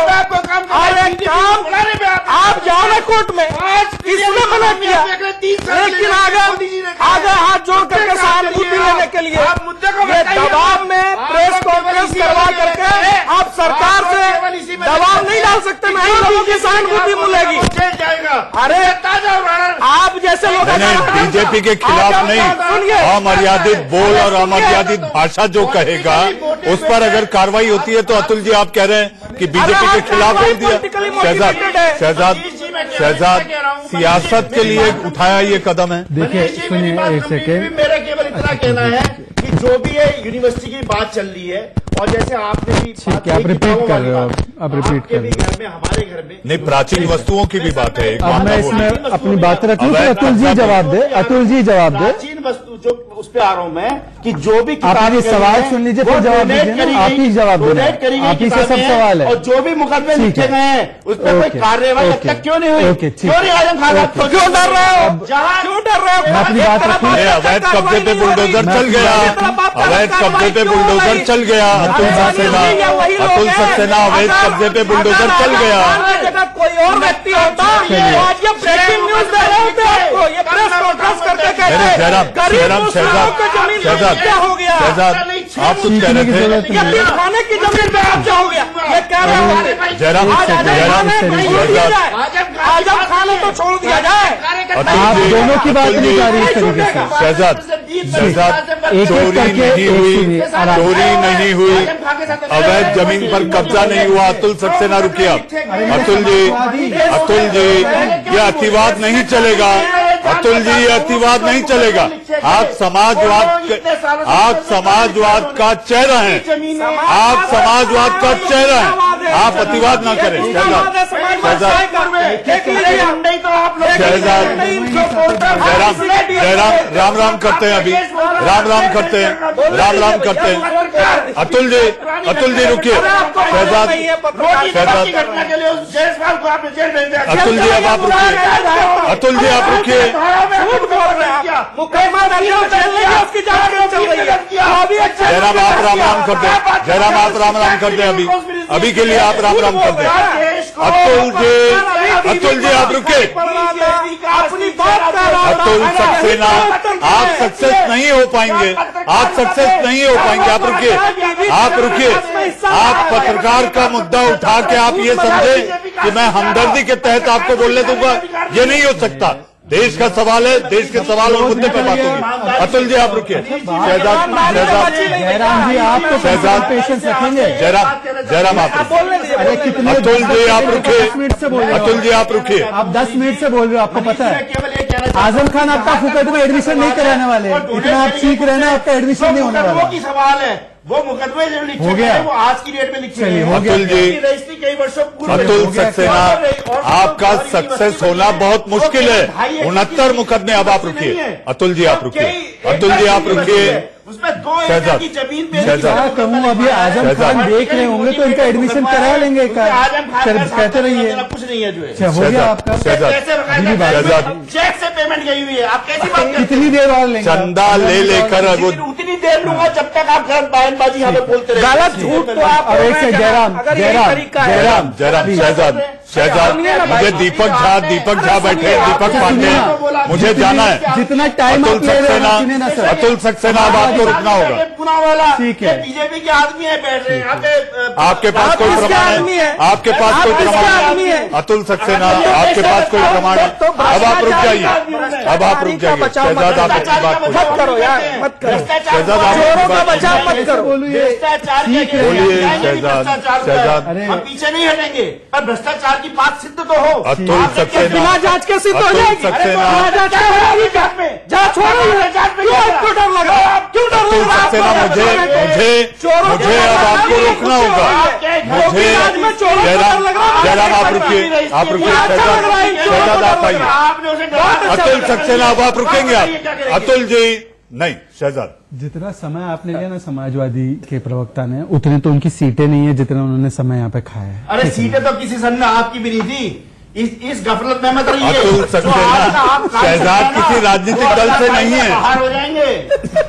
S6: आप जाओ ना कोर्ट में, किसने मना किया? लेकिन आगे हाथ जोड़ करके सहानुभूति लेने के लिए ये दबाव में प्रेस कॉन्फ्रेंस करवा करके आप सरकार से दबाव नहीं डाल सकते, नहीं लोगों की सहानुभूति मिलेगी। अरे आप जैसे लोग
S1: बीजेपी के खिलाफ नहीं, अमर्यादित बोल और अमर्यादित भाषा जो कहेगा उस पर अगर कार्रवाई होती है तो अतुल जी आप कह रहे हैं कि बीजेपी के खिलाफ बोल दिया। शहजाद सियासत के लिए उठाया ये कदम है।
S9: देखिए सुनिए एक सेकेंड,
S5: मेरा केवल इतना कहना है कि जो भी ये यूनिवर्सिटी की बात चल रही है और जैसे आपने भी
S9: आप रिपीट कर रहे हो, आप रिपीट कर रहे हो,
S5: घर में हमारे घर में
S1: नहीं, प्राचीन वस्तुओं की भी बात है।
S9: अब मैं इसमें अपनी बात रख लूं, अतुल जी जवाब दे, अतुल जी जवाब दे।
S5: प्राचीन वस्तु जो उस पे आ रहा हूं मैं कि जो भी
S9: आप ये सवाल सुन लीजिए फिर जवाब दीजिए, आप ही जवाब देना, आप ही से सब सवाल है।
S5: और जो भी मुकदमे लिखे गए हैं उस पर कोई कार्रवाई अब तक क्यों नहीं हुई? क्यों नहीं आजम खान साहब क्यों डर रहे हो? क्यों डर रहे हो?
S9: मैं अपनी बात रखूं।
S1: अवैध कब्जे पे बुलडोजर चल गया, अवैध कब्जे पे बुलडोजर चल गया, अतुल सक्सेना अवैध कब्जे पे बुलडोजर चल गया।
S6: कोई और व्यक्ति होता आज ये ब्रेकिंग न्यूज दे रहे होते आपको, ये प्रेस कॉन्फ्रेंस करके
S1: शहजाद आप कुछ कह रहे थे,
S6: यतीम खाने की जमीन पे कब्जा हो गया, ये कह रहे हो। आजम खाने तो छोड़ दिया जाए।
S9: आप दोनों की बात नहीं जा रही इस तरीके से।
S1: शहजाद चोरी नहीं हुई, अवैध जमीन पर कब्जा नहीं हुआ। अतुल सक्सेना रुकिए आप। अतुल जी ये अतिवाद नहीं चलेगा, अतुल जी ये अतिवाद नहीं चलेगा। आप समाजवाद का चेहरा हैं, आप समाजवाद का चेहरा हैं, आप अतिवाद ना करें। राम राम करते हैं, अभी राम राम करते हैं। अतुल जी रुकिए। अतुल जी अब आप रुकिए, अतुल जी आप रुकिए। जयराम आप राम राम करते हैं, जयराम आप राम राम करते हैं, अभी के लिए आप राम राम करते हैं। अतुल जी आप रुके। अतुल सक्सेना आप सक्सेस नहीं हो पाएंगे, आप सक्सेस नहीं हो पाएंगे, आप रुकिए, आप रुकिए। आप पत्रकार का मुद्दा उठा के आप ये समझे कि मैं हमदर्दी के तहत आपको बोलने दूंगा, ये नहीं हो सकता। देश का सवाल है, देश के सवाल और मुद्दे पर बात होगी। अतुल जी आप रुकिए।
S9: जयराम जी आप तो शहजाद पेशेंस रखेंगे।
S1: जयराम आप
S9: अरे कितने,
S1: अतुल जी आप रुकिए,
S9: 10 मिनट से बोल रहे हो।
S1: अतुल जी आप रुकिए।
S9: आप 10 मिनट से बोल रहे हो, आपको पता है आजम खान आपका फुकट में एडमिशन नहीं कराने वाले, इतना आप सीख रहे हैं, आपका एडमिशन नहीं होने वाला।
S5: सवाल है
S13: वो मुकदमे जो लिखे
S7: हो गया,
S13: वो आज की डेट में लिखे हैं।
S1: अतुल जी,
S13: रजिस्ट्री कई वर्षों पूर्व
S1: अतुल सक्सेना, आपका सक्सेस होना बहुत मुश्किल है। 69 मुकदमे। अब आप रुकिए अतुल जी, आप रुकिए अतुल जी, आप रुकिए।
S13: उसमें 2 एकड़ की जमीन पे
S7: क्या कहूँ, अभी आजम खान देख रहे होंगे तो इनका एडमिशन करा लेंगे। कहते रहिए,
S13: कुछ नहीं है जो है।
S7: हो गया आपका।
S13: चेक से पेमेंट गई हुई है, आप कैसी बात करते हैं?
S7: कितनी देर बाद लेंगे?
S1: चंदा ले लेकर
S13: उतनी देर लूंगा जब तक आप गलत बयानबाजी हमें बोलते रहे।
S6: गलत झूठ तो आप
S7: एक से जयराम
S1: शहजाद मुझे दीपक झा बैठे, दीपक पांडे, मुझे जाना है।
S7: जितना टाइम
S1: अतुल सक्सेना, अब आपको रुकना होगा।
S13: पुनावाला
S7: ठीक है,
S13: बीजेपी के आदमी है बैठ रहे हैं।
S1: आपके पास कोई प्रमाण है? आपके पास कोई प्रमाण है? अतुल सक्सेना, आपके पास कोई प्रमाण है? अब आप रुक जाइए, अब आप रुक जाइए। शहजाद, आप अपनी बात
S6: मत करो यार, मत करो।
S1: शहजाद, आप
S6: चोरों का बचाव मत करो।
S13: भ्रष्टाचार
S1: बोलिए शहजाद।
S13: हम पीछे नहीं हटेंगे, पर भ्रष्टाचार की बात सिद्ध तो हो।
S1: अतुल सक्सेना,
S6: बिना जांच के सिद्ध हो जाएगी। बिना जांच के हो जाएगी। जांच हो रही है, क्यों डर लग रहा है? क्यों डर लग रहा है?
S1: सक्सेना, मुझे अब आपको रोकना होगा। मुझे जयराम, आप रुकिए शहजाद, आप आइए। अतुल सक्सेना, अब आप रुकेंगे? आप अतुल जी, नहीं शहजाद,
S7: जितना समय आपने लिया ना समाजवादी के प्रवक्ता ने, उतने तो उनकी सीटें नहीं है जितना उन्होंने समय यहाँ पे खाया है।
S13: अरे सीटें तो किसी सन में आपकी भी नहीं थी। इस गफलत में मत रहिए।
S1: अतुल सक्सेना, शहजाद किसी राजनीतिक दल से नहीं है।
S13: बाहर हो जाएंगे।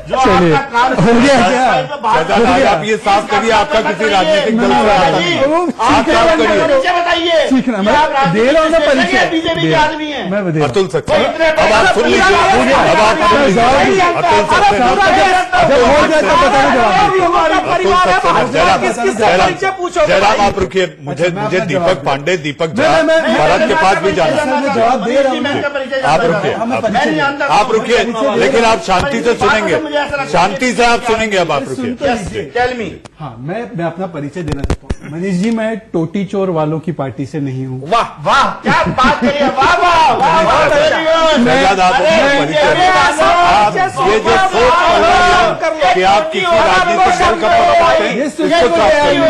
S13: जो
S7: चलिए,
S13: आपका काम
S7: हो गया क्या?
S1: शहजाद, आप ये साफ करिए, आपका किसी राजनीतिक दल से आता नहीं है। आप साफ करिए,
S13: बताइए।
S7: सीख रहा, मैं दे रहा हूँ ना परिचय।
S13: बीजेपी के आदमी है।
S7: मैं बता
S1: अतुल सक्सेना, अब आप सुन लीजिए, अब आप सुन लीजिए। अतुल सक्सेना, जयराम, आप रुकिए। मुझे दीपक पांडे, दीपक झा, भारत के पास भी जाना।
S7: जवाब दे रहा हूँ।
S1: आप रुकिए, लेकिन आप शांति से सुनेंगे, शांति से आप सुनेंगे। अब आप रुकिए।
S7: हाँ, मैं अपना परिचय देना चाहता हूँ। मनीष जी, मैं टोटी चोर वालों की पार्टी से नहीं हूँ।
S13: वाह वाह, क्या बात करिए, वाह वाह वाह।
S1: शहजाद, आप ये जो सोच कि आप किसी राजनीतिक दल का पक्षपात हैं, इसको साफ करिए।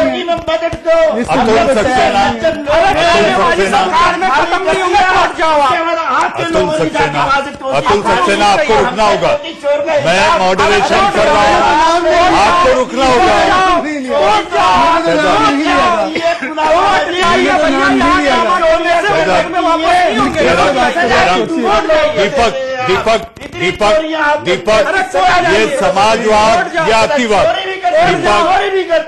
S1: अतुल सक्सेना, अतुल सक्सेना, आपको रुकना होगा। मैं मॉडरेशन कर रहा हूँ, आपको रुकना होगा। दीपक, ये समाजवाद या अतिवाद?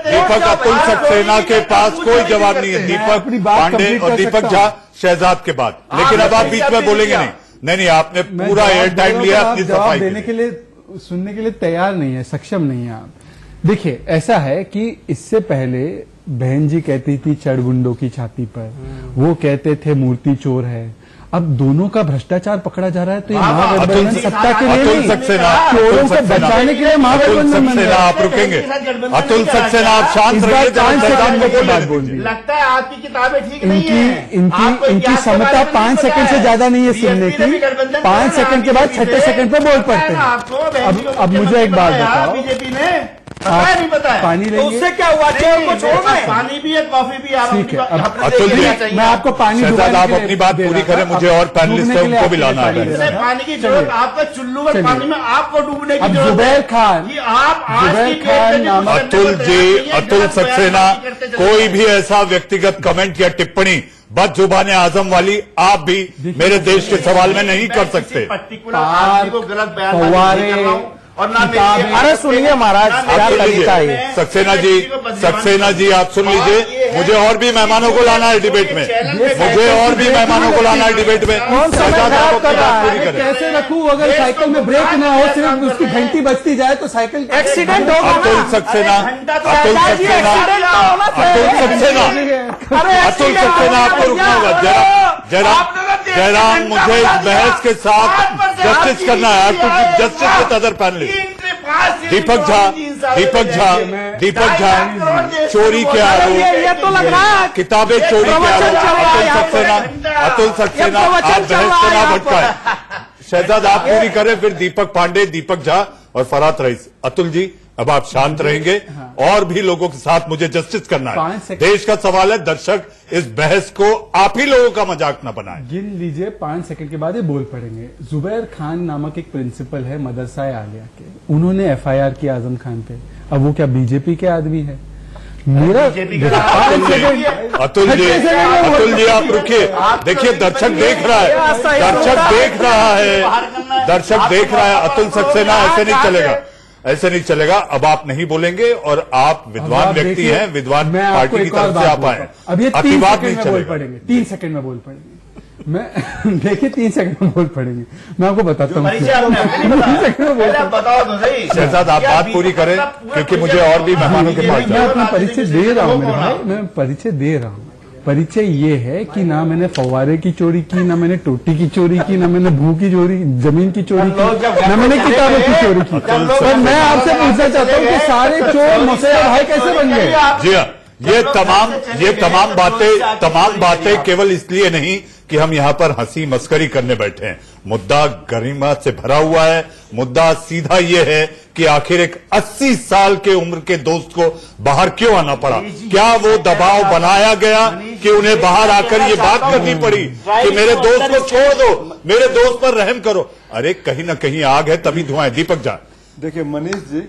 S1: दीपक, अतुल सक्सेना के पास कोई जवाब नहीं है। दीपक पांडे और दीपक झा शहजाद के बाद, लेकिन अब आप बीच में बोलेंगे नहीं, आपने पूरा एयर टाइम लिया अपनी सफाई
S7: देने के लिए, सुनने के लिए तैयार नहीं है, सक्षम नहीं है आप। देखिए, ऐसा है कि इससे पहले बहन जी कहती थी चढ़गुंडों की छाती पर, वो कहते थे मूर्ति चोर है। अब दोनों का भ्रष्टाचार पकड़ा जा रहा है, तो ये महागठबंधन सत्ता के लिए नहीं, चोरों को बचाने के लिए महागठबंधन बन रहा है।
S1: आप रुकेंगे? अतुल सक्सेना, आप शांत रहिए।
S13: लगता है आपकी किताबें ठीक नहीं है।
S7: इनकी क्षमता 5 सेकंड से ज्यादा नहीं है सुनने की। 5 सेकंड के बाद 6ठे सेकंड पे बोल पड़ते हैं। अब मुझे एक बात बताओ,
S13: बीजेपी ने नहीं बताया
S7: पानी लेंगे,
S6: उससे क्या हुआ? चोर को छोड़ना है।
S13: पानी भी है, कॉफी भी है।
S7: ठीक है, अतुल जी, मैं आपको पानी,
S1: शहजाद, आप अपनी बात पूरी करें, मुझे और पैनलिस्ट है उनको भी लाना है।
S13: पानी की जरूरत, आपका चुल्लू में पानी में आपको डूबने की जरूरत।
S7: जुबैर खान,
S1: अतुल जी, अतुल सक्सेना, कोई भी ऐसा व्यक्तिगत कमेंट या टिप्पणी बदजुबान आजम वाली आप भी मेरे देश के सवाल में नहीं कर सकते।
S13: पर्टिकुलर आदमी को गलत बयान नहीं कर रहा हूँ। और ना
S6: अरे सुनिए महाराज, क्या तरीका है?
S1: सक्सेना जी, आप सुन लीजिए। मुझे और भी मेहमानों को लाना है डिबेट में, मुझे और भी मेहमानों को लाना है डिबेट में।
S7: कैसे रखूं अगर साइकिल में ब्रेक ना हो, सिर्फ उसकी घंटी बजती जाए तो साइकिल
S6: एक्सीडेंट होगा।
S1: अतुल सक्सेना, अतुल सक्सेना, आपको रुकना होगा। जयराम, मुझे इस बहस के साथ जस्टिस करना है। Justice with other panelist. Deepak Jha, चोरी के आरोप, किताबें चोरी के आरोप। अतुल सक्सेना, आप बहस को ना भटकाएं। शहजाद, आप पूरी करें, फिर दीपक पांडे, दीपक झा और फरहात रईस। अतुल जी, अब आप शांत रहेंगे। और भी लोगों के साथ मुझे जस्टिस करना है। देश का सवाल है, दर्शक इस बहस को आप ही लोगों का मजाक न बनाए।
S9: गिन लीजिए, 5 सेकंड के बाद ये बोल पड़ेंगे। जुबैर खान नामक एक प्रिंसिपल है मदरसा आलिया के, उन्होंने FIR किया आजम खान पे। अब वो क्या बीजेपी के आदमी है? मेरा
S1: अतुल जी आप रुकिए। देखिए दर्शक देख रहा है, दर्शक देख रहा है। अतुल सक्सेना, ऐसे नहीं चलेगा, ऐसे नहीं चलेगा। अब आप नहीं बोलेंगे और आप विद्वान व्यक्ति हैं, विद्वान पार्टी की तरफ से आप आए।
S9: अब ये 3 सेकंड में बोल पड़ेंगे, 3 सेकंड में बोल पड़ेंगे। मैं देखिए 3 सेकंड में बोल पड़ेंगे। मैं आपको बताता हूँ, 3 सेकंड में
S13: बताओ तो सही।
S1: शहजाद आप बात पूरी करें, क्योंकि मुझे और भी मेहमानों के पास
S9: मैं अपना परिचय दे रहा हूँ मेरे भाई, मैं परिचय दे रहा हूँ। परिचय ये है कि ना मैंने फव्वारे की चोरी की, ना मैंने टोटी की चोरी की, ना मैंने भू की चोरी, जमीन की चोरी की, ना मैंने किताबों की चोरी की। पर मैं आपसे पूछना चाहता हूँ कि सारे चोर मुझसे भाई कैसे बन गए?
S1: जी हाँ, ये तमाम बातें केवल इसलिए नहीं कि हम यहाँ पर हंसी मस्करी करने बैठे हैं। मुद्दा गरिमा से भरा हुआ है। मुद्दा सीधा ये है कि आखिर एक 80 साल के उम्र के दोस्त को बाहर क्यों आना पड़ा? क्या वो दबाव बनाया गया कि उन्हें बाहर आकर ये बात करनी पड़ी कि मेरे दोस्त को छोड़ दो, मेरे दोस्त पर रहम करो? अरे कहीं ना कहीं आग है तभी धुआं है। दीपक जा।
S8: देखिए मनीष जी,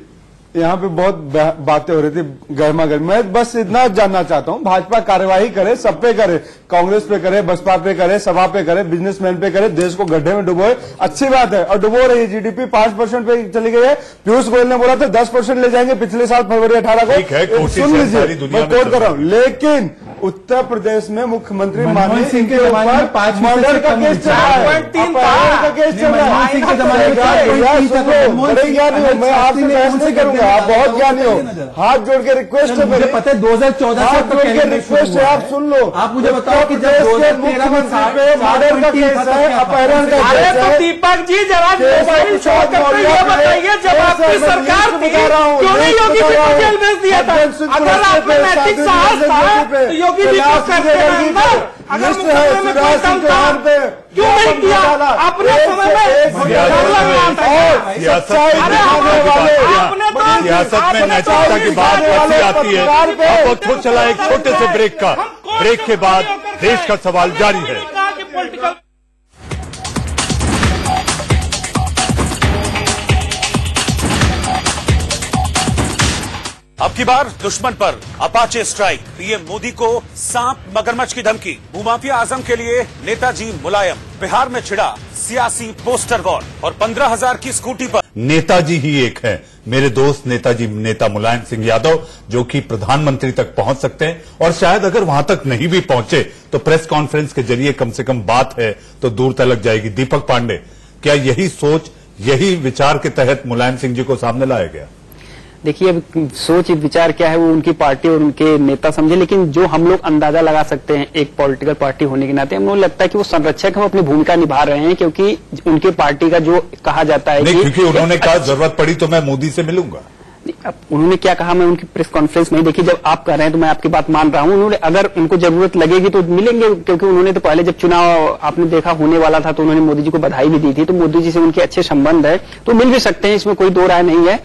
S8: यहाँ पे बहुत बातें हो रही थी गर्मा गर्मी। मैं बस इतना जानना चाहता हूँ, भाजपा कार्यवाही करे, सब पे करे, कांग्रेस पे करे, बसपा पे करे, सपा पे करे, बिजनेसमैन पे करे, देश को गड्ढे में डुबोए, अच्छी बात है। और डुबो रही है। GDP 5% पे चली गई है। पीयूष गोयल ने बोला था 10% ले जाएंगे पिछले साल फरवरी 18 को। सुन लीजिए, मैं कोट कर रहा हूँ। लेकिन उत्तर प्रदेश में मुख्यमंत्री मनमोहन सिंह के ऊपर मर्डर का केस चल रहा है, अपहरण का केस चल रहा है। बड़े ज्ञानी हो, मैं आपसे बहस नहीं करूंगा, आप बहुत ज्ञानी हो। हाथ जोड़ के रिक्वेस्ट है,
S9: मुझे पता है 2014
S8: हाथ जोड़ के रिक्वेस्ट है, आप सुन लो।
S9: आप मुझे बताओ कि
S8: जब मुख्यमंत्री पे मर्डर का केस है, अपहरण का केस है।
S6: तो दीपक जी जरा मोबाइल छोड़कर ये बताइए, जब आपकी सरकार थी क्यों नहीं योगी जी को जेल भेज दिया था? अगर आप में नैतिक साहस था तो योगी जी को करते अंदर, अगर मुकदमे में कोई दम था क्यों नहीं किया? अपने समय में
S1: सियासत में नैतिकता की बात कैसे आती है? अब वक्त हो चला एक छोटे से ब्रेक का। ब्रेक के बाद देश का सवाल जारी है।
S2: अब की बार दुश्मन पर अपाचे स्ट्राइक। पीएम मोदी को सांप मगरमच्छ की धमकी। भूमाफिया आजम के लिए नेताजी मुलायम। बिहार में छिड़ा सियासी पोस्टर वॉर और 15,000 की स्कूटी पर
S1: नेताजी ही एक है, मेरे दोस्त नेताजी नेता मुलायम सिंह यादव, जो कि प्रधानमंत्री तक पहुंच सकते हैं। और शायद अगर वहां तक नहीं भी पहुंचे तो प्रेस कॉन्फ्रेंस के जरिए कम से कम बात है तो दूर तलक जाएगी। दीपक पांडे, क्या यही सोच, यही विचार के तहत मुलायम सिंह जी को सामने लाया गया?
S10: देखिए, अब सोच विचार क्या है वो उनकी पार्टी और उनके नेता समझे, लेकिन जो हम लोग अंदाजा लगा सकते हैं एक पॉलिटिकल पार्टी होने के नाते, हम लोग लगता है कि वो संरक्षक हम अपनी भूमिका निभा रहे हैं, क्योंकि उनके पार्टी का जो कहा जाता है
S1: नहीं, क्योंकि उन्होंने कहा जरूरत पड़ी तो मैं मोदी से मिलूंगा।
S10: अब उन्होंने क्या कहा, मैं उनकी प्रेस कॉन्फ्रेंस नहीं देखी। जब आप कह रहे हैं तो मैं आपकी बात मान रहा हूं। उन्होंने अगर उनको जरूरत लगेगी तो मिलेंगे, क्योंकि उन्होंने तो पहले जब चुनाव आपने देखा होने वाला था तो उन्होंने मोदी जी को बधाई भी दी थी, तो मोदी जी से उनके अच्छे संबंध है, तो मिल भी सकते हैं, इसमें कोई दो राय नहीं है।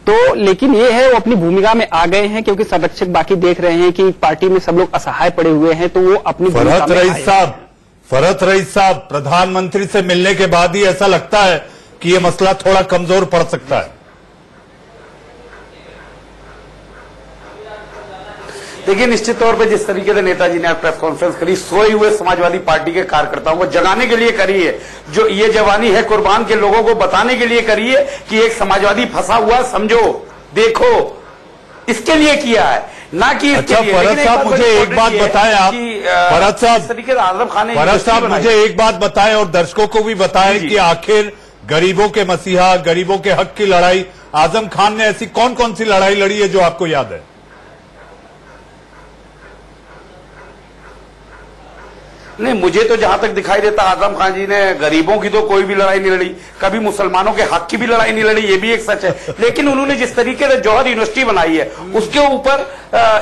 S10: तो लेकिन ये है वो अपनी भूमिका में आ गए हैं, क्योंकि संरक्षक बाकी देख रहे हैं कि पार्टी में सब लोग असहाय पड़े हुए हैं, तो वो अपनी
S1: फरहत रईस साहब, प्रधानमंत्री से मिलने के बाद ही ऐसा लगता है कि ये मसला थोड़ा कमजोर पड़ सकता है।
S11: देखिए, निश्चित तौर पे जिस तरीके से नेताजी ने प्रेस कॉन्फ्रेंस करी, सोए हुए समाजवादी पार्टी के कार्यकर्ताओं को जगाने के लिए करी है। जो ये जवानी है कुर्बान के लोगों को बताने के लिए करी है कि एक समाजवादी फंसा हुआ, समझो, देखो, इसके लिए किया है, ना कि
S1: अच्छा फरहत साहब मुझे एक बात बताएं आप, फरहत साहब,
S11: तरीके से आजम खान ने
S1: फरहत साहब मुझे एक बात बताएं और दर्शकों को भी बताएं कि आखिर गरीबों के मसीहा, गरीबों के हक की लड़ाई आजम खान ने ऐसी कौन कौन सी लड़ाई लड़ी है जो आपको याद है?
S11: नहीं, मुझे तो जहां तक दिखाई देता आजम खान जी ने गरीबों की तो कोई भी लड़ाई नहीं लड़ी, कभी मुसलमानों के हक की भी लड़ाई नहीं लड़ी, ये भी एक सच है। लेकिन उन्होंने जिस तरीके से जौहर यूनिवर्सिटी बनाई है उसके ऊपर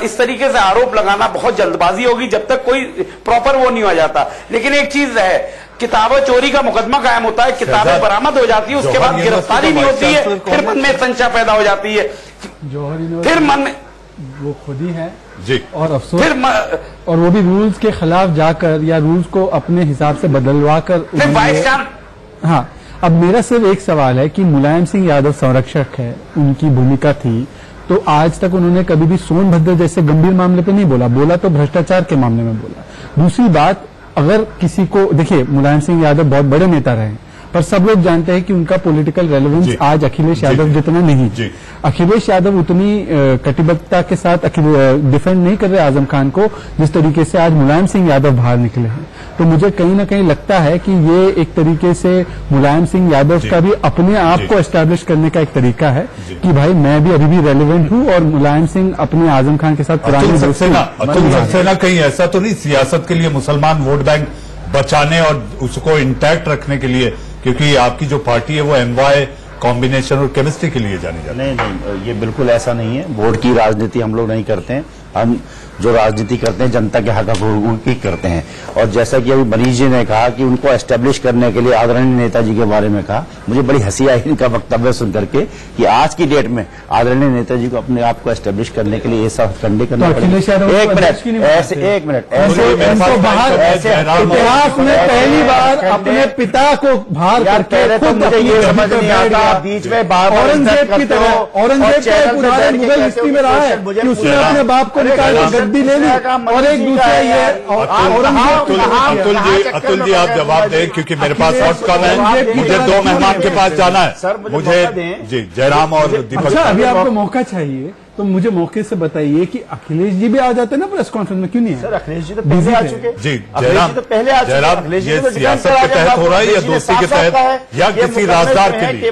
S11: इस तरीके से आरोप लगाना बहुत जल्दबाजी होगी जब तक कोई प्रॉपर वो नहीं हो जाता। लेकिन एक चीज है, किताबों चोरी का मुकदमा कायम होता है, किताबें बरामद हो जाती है, उसके बाद गिरफ्तारी नहीं होती है, फिर मन में संशय पैदा हो जाती है।
S9: जौहर
S11: फिर मन में
S9: वो खुद ही है
S1: जी,
S9: और अफसोस और वो भी रूल्स के खिलाफ जाकर या रूल्स को अपने हिसाब से बदलवा कर। हाँ, अब मेरा सिर्फ एक सवाल है कि मुलायम सिंह यादव संरक्षक है, उनकी भूमिका थी, तो आज तक उन्होंने कभी भी सोनभद्र जैसे गंभीर मामले पे नहीं बोला तो भ्रष्टाचार के मामले में बोला। दूसरी बात, अगर किसी को देखिए, मुलायम सिंह यादव बहुत बड़े नेता रहे, पर सब लोग जानते हैं कि उनका पॉलिटिकल रेलेवेंस आज अखिलेश यादव जितना नहीं। अखिलेश यादव उतनी कटिबद्धता के साथ डिफेंड नहीं कर रहे आजम खान को जिस तरीके से आज मुलायम सिंह यादव बाहर निकले हैं। तो मुझे कहीं ना कहीं लगता है कि ये एक तरीके से मुलायम सिंह यादव का भी अपने आप को एस्टैब्लिश करने का एक तरीका है कि भाई मैं भी अभी भी रेलेवेंट हूं, और मुलायम सिंह अपने आजम खान के साथ
S1: अतुल सक्सेना कहीं ऐसा तो नहीं सियासत के लिए मुसलमान वोट बैंक बचाने और उसको इंटैक्ट रखने के लिए, क्योंकि आपकी जो पार्टी है वो एमवाई कॉम्बिनेशन और केमिस्ट्री के लिए जानी जाती है?
S5: नहीं, ये बिल्कुल ऐसा नहीं है। वोट की राजनीति हम लोग नहीं करते हैं। हम जो राजनीति करते हैं जनता के हक की करते हैं। और जैसा कि अभी मनीष जी ने कहा कि उनको एस्टेब्लिश करने के लिए आदरणीय नेताजी के बारे में कहा, मुझे बड़ी हंसी आई इनका वक्तव्य सुन करके कि आज की डेट में आदरणीय नेताजी को अपने आप को एस्टेब्लिश करने के लिए ये सब कंडे करना पड़ेगा। एक मिनट ऐसे
S9: इतिहास में पहली बार अपने पिता को बाहर करके खुद
S5: मुझे ये समझ नहीं आता बीच में
S9: औरंगजेब की तरह, औरंगजेब का एक उदाहरण मुगल हिस्ट्री में रहा है कि उसने अपने बाप को निकाल गद्दी ले ली, और एक दूसरा ये
S1: अतुल जी आप जवाब दें, क्योंकि मेरे पास वक्त कम है, मुझे 2 मेहमान के पास जाना है। मुझे जी जयराम और दीपक।
S9: अच्छा, अभी आपको मौका चाहिए तो मुझे मौके से बताइए कि अखिलेश जी भी आ जाते हैं ना प्रेस कॉन्फ्रेंस में, क्यों नहीं है?
S5: सर अखिलेश जी तो पहले आ चुके हैं।
S1: जी जयराम, तो पहले आ चुके। ये सियासत के तहत हो रहा है या दोस्ती के तहत या किसी राजदार के लिए?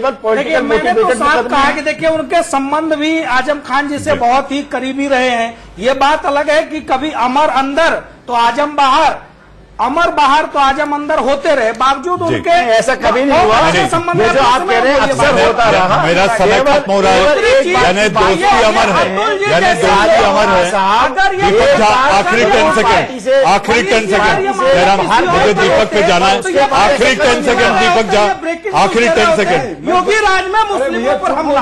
S6: मैंने तो साफ कहा कि देखिए उनके संबंध भी आजम खान जी से बहुत ही करीबी रहे हैं। ये बात अलग है कि कभी अमर अंदर तो आजम बाहर, अमर बाहर तो आजम अंदर होते रहे, बावजूद उनके
S5: ऐसा कभी नहीं हुआ।
S6: संबंध
S5: जो आप कह रहे हैं अक्सर होता रहा।
S1: मेरा समय खत्म हो रहा है, यानी दोस्ती अमर है, यानी दोस्ती अमर है। दीपक झा आखिरी 10 सेकेंड, आखिरी 10 सेकेंड जयराम, मुझे दीपक पे जाना है। आखिरी 10 सेकेंड दीपक झा, आखिरी 10 सेकेंड।
S6: योगी राज में मुस्लिमों पर हमला,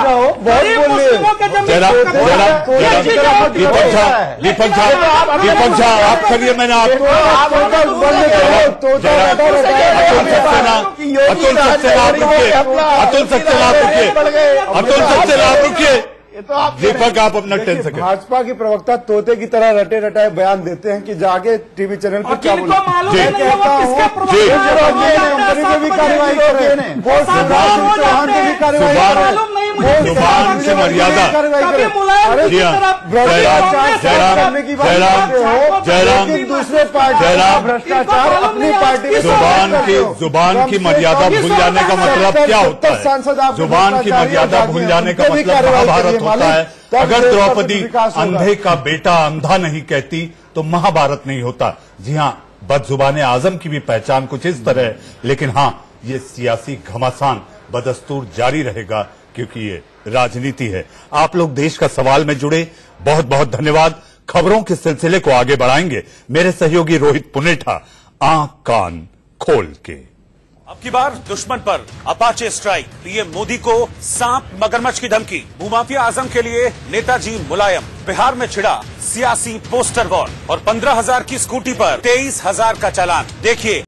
S1: दीपक झा आप करिए, मैंने आपको अतुल सक्सेना रुकिए। दीपक आप अपना 10 सेकेंड।
S8: भाजपा की प्रवक्ता तोते की तरह रटे रटाए बयान देते हैं कि जाके टीवी चैनल पर क्या बोलते हैं। कहता हूँ भी कार्रवाई करें,
S1: जुबान से मर्यादा।
S8: दूसरे पार्टी भ्रष्टाचार अपनी पार्टी
S1: जुबान की मर्यादा भूल जाने का मतलब क्या होता है? जुबान की मर्यादा भूल जाने का मतलब महाभारत होता है। अगर द्रौपदी अंधे का बेटा अंधा नहीं कहती तो महाभारत नहीं होता। जी हाँ, बदजुबाने आजम की भी पहचान कुछ इस तरह है, लेकिन हाँ ये सियासी घमासान बदस्तूर जारी रहेगा क्योंकि ये राजनीति है। आप लोग देश का सवाल में जुड़े, बहुत बहुत धन्यवाद। खबरों के सिलसिले को आगे बढ़ाएंगे मेरे सहयोगी रोहित पुनेठा आंख कान खोल के।
S2: अब की बार दुश्मन पर अपाचे स्ट्राइक, पीएम मोदी को सांप मगरमच्छ की धमकी। भूमाफिया आजम के लिए नेताजी मुलायम। बिहार में छिड़ा सियासी पोस्टर वॉर और 15,000 की स्कूटी पर 23,000 का चालान। देखिए